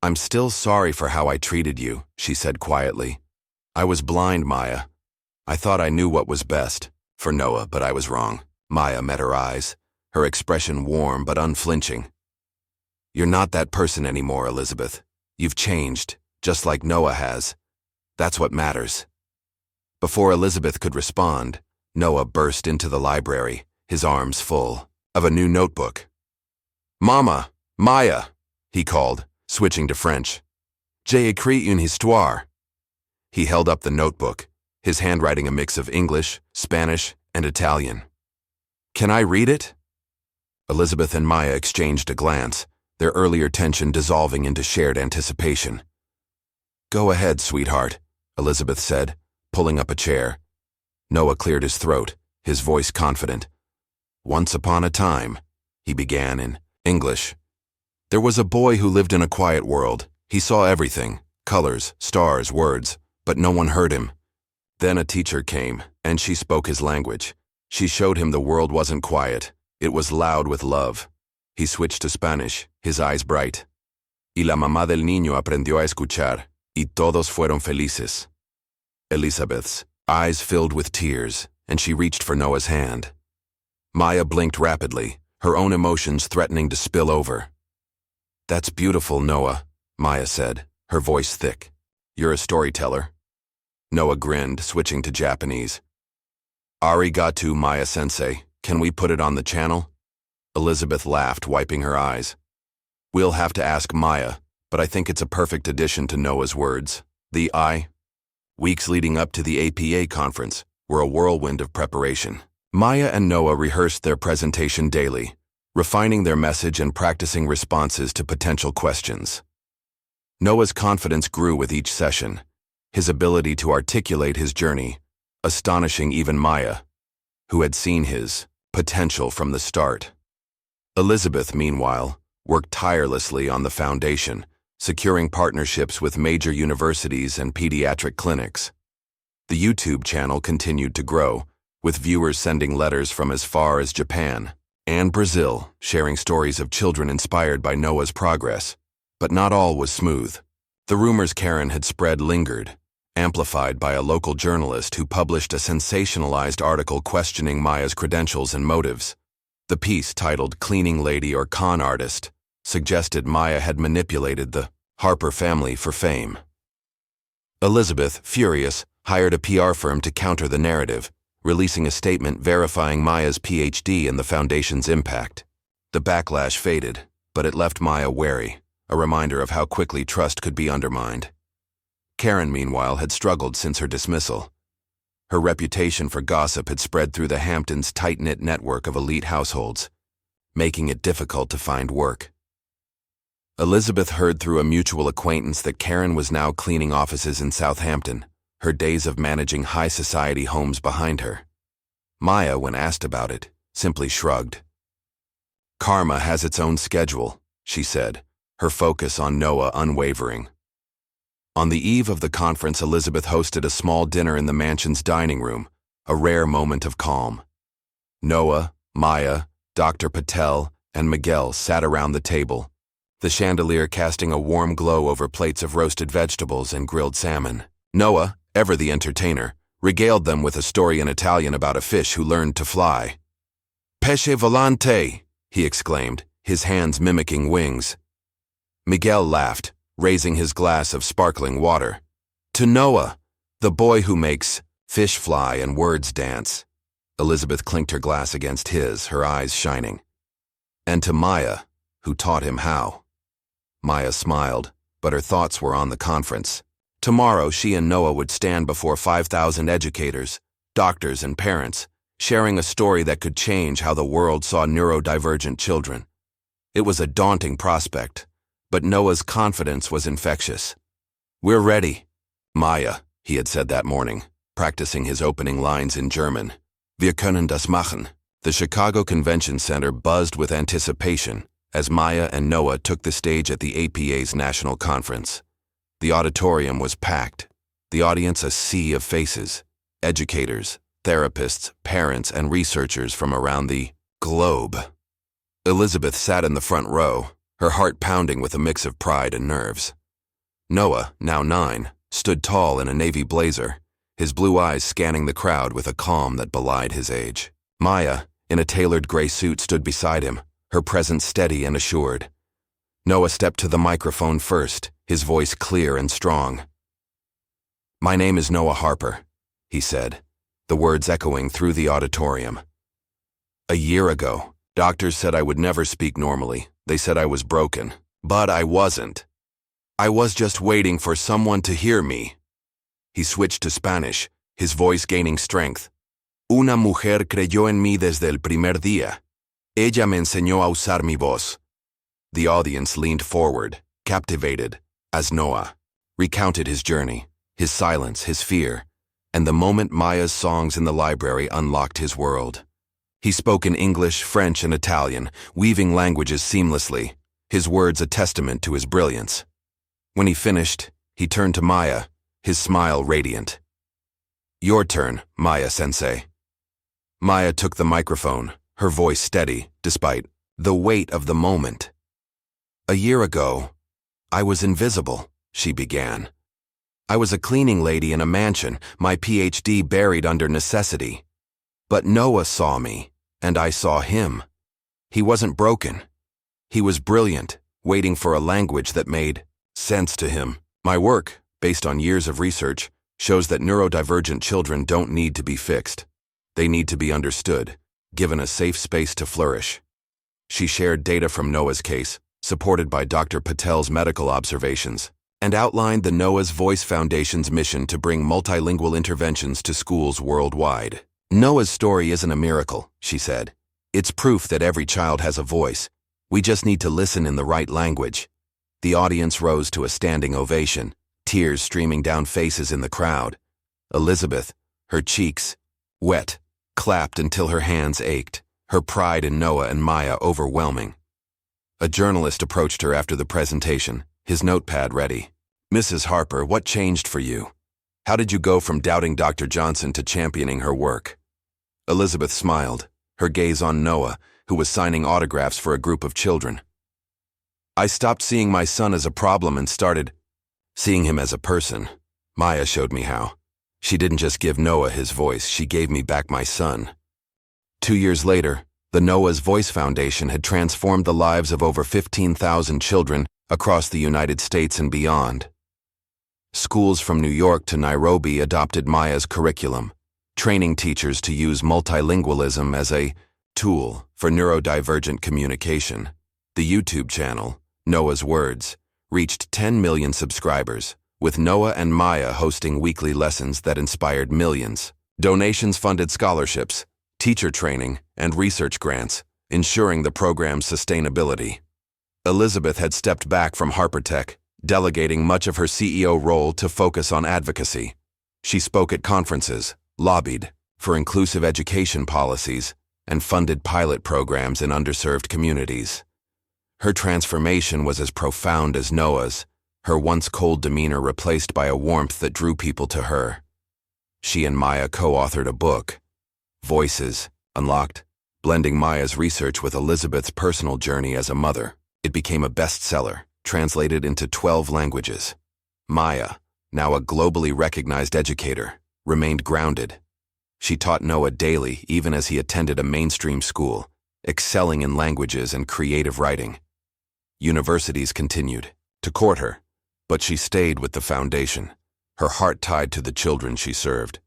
"I'm still sorry for how I treated you," she said quietly. "I was blind, Maya. I thought I knew what was best for Noah, but I was wrong." Maya met her eyes, her expression warm but unflinching. "You're not that person anymore, Elizabeth. You've changed, just like Noah has. That's what matters." Before Elizabeth could respond, Noah burst into the library, his arms full of a new notebook. "Mama, Maya," he called, switching to French. "J'ai écrit une histoire." He held up the notebook, his handwriting a mix of English, Spanish, and Italian. "Can I read it?" Elizabeth and Maya exchanged a glance, their earlier tension dissolving into shared anticipation. "Go ahead, sweetheart," Elizabeth said, pulling up a chair. Noah cleared his throat, his voice confident. "Once upon a time," he began in English. "There was a boy who lived in a quiet world. He saw everything, colors, stars, words, but no one heard him. Then a teacher came, and she spoke his language. She showed him the world wasn't quiet. It was loud with love." He switched to Spanish, his eyes bright. "Y la mamá del niño aprendió a escuchar, y todos fueron felices." Elizabeth's eyes filled with tears, and she reached for Noah's hand. Maya blinked rapidly, her own emotions threatening to spill over. "That's beautiful, Noah," Maya said, her voice thick. "You're a storyteller." Noah grinned, switching to Japanese. "Arigato, Maya-sensei. Can we put it on the channel?" Elizabeth laughed, wiping her eyes. "We'll have to ask Maya, but I think it's a perfect addition to Noah's words. Weeks leading up to the APA conference were a whirlwind of preparation. Maya and Noah rehearsed their presentation daily, refining their message and practicing responses to potential questions. Noah's confidence grew with each session, his ability to articulate his journey, astonishing even Maya, who had seen his potential from the start. Elizabeth, meanwhile, worked tirelessly on the foundation, securing partnerships with major universities and pediatric clinics. The YouTube channel continued to grow, with viewers sending letters from as far as Japan and Brazil, sharing stories of children inspired by Noah's progress. But not all was smooth. The rumors Karen had spread lingered, amplified by a local journalist who published a sensationalized article questioning Maya's credentials and motives. The piece, titled "Cleaning Lady or Con Artist," suggested Maya had manipulated the Harper family for fame. Elizabeth, furious, hired a PR firm to counter the narrative, releasing a statement verifying Maya's PhD and the foundation's impact. The backlash faded, but it left Maya wary, a reminder of how quickly trust could be undermined. Karen, meanwhile, had struggled since her dismissal. Her reputation for gossip had spread through the Hamptons' tight-knit network of elite households, making it difficult to find work. Elizabeth heard through a mutual acquaintance that Karen was now cleaning offices in Southampton, her days of managing high-society homes behind her. Maya, when asked about it, simply shrugged. "Karma has its own schedule," she said, her focus on Noah unwavering. On the eve of the conference, Elizabeth hosted a small dinner in the mansion's dining room, a rare moment of calm. Noah, Maya, Dr. Patel, and Miguel sat around the table, the chandelier casting a warm glow over plates of roasted vegetables and grilled salmon. Noah, ever the entertainer, regaled them with a story in Italian about a fish who learned to fly. "Pesce volante," he exclaimed, his hands mimicking wings. Miguel laughed, raising his glass of sparkling water. "To Noah, the boy who makes fish fly and words dance." Elizabeth clinked her glass against his, her eyes shining. "And to Maya, who taught him how." Maya smiled, but her thoughts were on the conference. Tomorrow, she and Noah would stand before 5,000 educators, doctors, and parents, sharing a story that could change how the world saw neurodivergent children. It was a daunting prospect, but Noah's confidence was infectious. "We're ready, Maya," he had said that morning, practicing his opening lines in German. "Wir können das machen." The Chicago Convention Center buzzed with anticipation as Maya and Noah took the stage at the APA's national conference. The auditorium was packed, the audience a sea of faces, educators, therapists, parents, and researchers from around the globe. Elizabeth sat in the front row, her heart pounding with a mix of pride and nerves. Noah, now 9, stood tall in a navy blazer, his blue eyes scanning the crowd with a calm that belied his age. Maya, in a tailored gray suit, stood beside him, her presence steady and assured. Noah stepped to the microphone first, his voice clear and strong. "My name is Noah Harper," he said, the words echoing through the auditorium. "A year ago, doctors said I would never speak normally. They said I was broken. But I wasn't. I was just waiting for someone to hear me." He switched to Spanish, his voice gaining strength. "Una mujer creyó en mí desde el primer día. Ella me enseñó a usar mi voz." The audience leaned forward, captivated, as Noah recounted his journey, his silence, his fear, and the moment Maya's songs in the library unlocked his world. He spoke in English, French, and Italian, weaving languages seamlessly, his words a testament to his brilliance. When he finished, he turned to Maya, his smile radiant. "Your turn, Maya-sensei." Maya took the microphone, her voice steady, despite the weight of the moment. "A year ago, I was invisible," she began. "I was a cleaning lady in a mansion, my PhD buried under necessity. But Noah saw me, and I saw him. He wasn't broken. He was brilliant, waiting for a language that made sense to him. My work, based on years of research, shows that neurodivergent children don't need to be fixed. They need to be understood, given a safe space to flourish." She shared data from Noah's case, supported by Dr. Patel's medical observations, and outlined the Noah's Voice Foundation's mission to bring multilingual interventions to schools worldwide. "Noah's story isn't a miracle," she said. "It's proof that every child has a voice. We just need to listen in the right language." The audience rose to a standing ovation, tears streaming down faces in the crowd. Elizabeth, her cheeks wet, clapped until her hands ached, her pride in Noah and Maya overwhelming. A journalist approached her after the presentation, his notepad ready. "Mrs. Harper, what changed for you? How did you go from doubting Dr. Johnson to championing her work?" Elizabeth smiled, her gaze on Noah, who was signing autographs for a group of children. "I stopped seeing my son as a problem and started seeing him as a person. Maya showed me how. She didn't just give Noah his voice, she gave me back my son." 2 years later, the Noah's Voice Foundation had transformed the lives of over 15,000 children across the United States and beyond. Schools from New York to Nairobi adopted Maya's curriculum, training teachers to use multilingualism as a tool for neurodivergent communication. The YouTube channel, Noah's Words, reached 10 million subscribers, with Noah and Maya hosting weekly lessons that inspired millions. Donations funded scholarships, teacher training, and research grants, ensuring the program's sustainability. Elizabeth had stepped back from HarperTech, delegating much of her CEO role to focus on advocacy. She spoke at conferences, lobbied for inclusive education policies, and funded pilot programs in underserved communities. Her transformation was as profound as Noah's, her once cold demeanor replaced by a warmth that drew people to her. She and Maya co-authored a book, Voices Unlocked, blending Maya's research with Elizabeth's personal journey as a mother. It became a bestseller, translated into 12 languages. Maya, now a globally recognized educator, remained grounded. She taught Noah daily even as he attended a mainstream school, excelling in languages and creative writing. Universities continued to court her, but she stayed with the foundation, her heart tied to the children she served.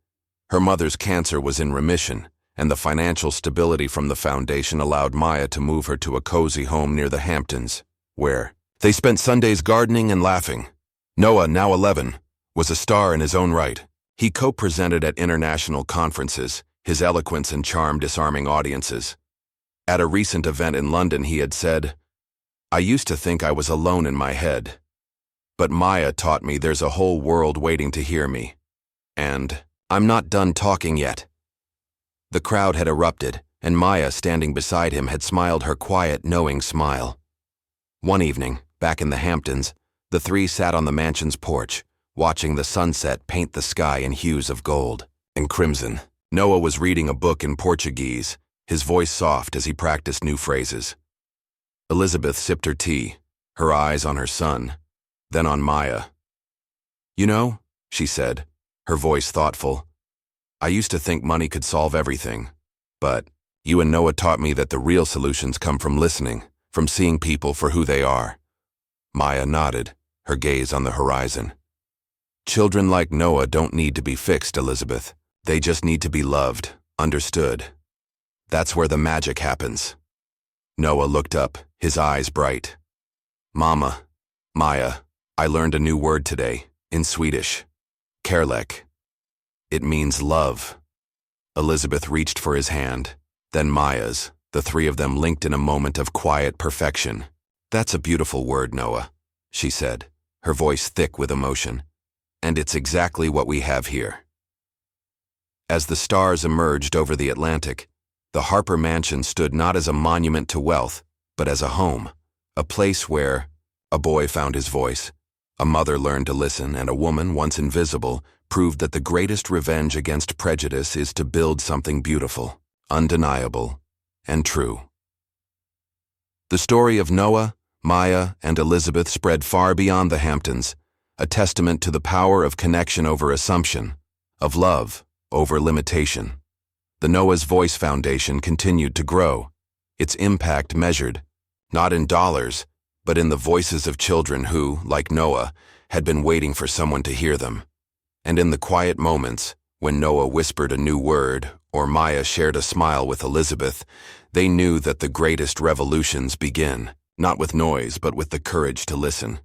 Her mother's cancer was in remission, and the financial stability from the foundation allowed Maya to move her to a cozy home near the Hamptons, where they spent Sundays gardening and laughing. Noah, now 11, was a star in his own right. He co-presented at international conferences, his eloquence and charm disarming audiences. At a recent event in London, he had said, "I used to think I was alone in my head, but Maya taught me there's a whole world waiting to hear me. And I'm not done talking yet." The crowd had erupted, and Maya, standing beside him, had smiled her quiet, knowing smile. One evening, back in the Hamptons, the three sat on the mansion's porch, watching the sunset paint the sky in hues of gold and crimson. Noah was reading a book in Portuguese, his voice soft as he practiced new phrases. Elizabeth sipped her tea, her eyes on her son, then on Maya. "You know," she said, her voice thoughtful, "I used to think money could solve everything, but you and Noah taught me that the real solutions come from listening, from seeing people for who they are." Maya nodded, her gaze on the horizon. "Children like Noah don't need to be fixed, Elizabeth. They just need to be loved, understood. That's where the magic happens." Noah looked up, his eyes bright. "Mama, Maya, I learned a new word today, in Swedish. Kärlek. It means love." Elizabeth reached for his hand, then Maya's. The three of them linked in a moment of quiet perfection. "That's a beautiful word, Noah," she said, her voice thick with emotion. "And it's exactly what we have here." As the stars emerged over the Atlantic, the Harper Mansion stood not as a monument to wealth, but as a home, a place where a boy found his voice, a mother learned to listen, and a woman, once invisible, proved that the greatest revenge against prejudice is to build something beautiful, undeniable, and true. The story of Noah, Maya, and Elizabeth spread far beyond the Hamptons, a testament to the power of connection over assumption, of love over limitation. The Noah's Voice Foundation continued to grow, its impact measured, not in dollars, but in the voices of children who, like Noah, had been waiting for someone to hear them. And in the quiet moments, when Noah whispered a new word or Maya shared a smile with Elizabeth, they knew that the greatest revolutions begin, not with noise but with the courage to listen.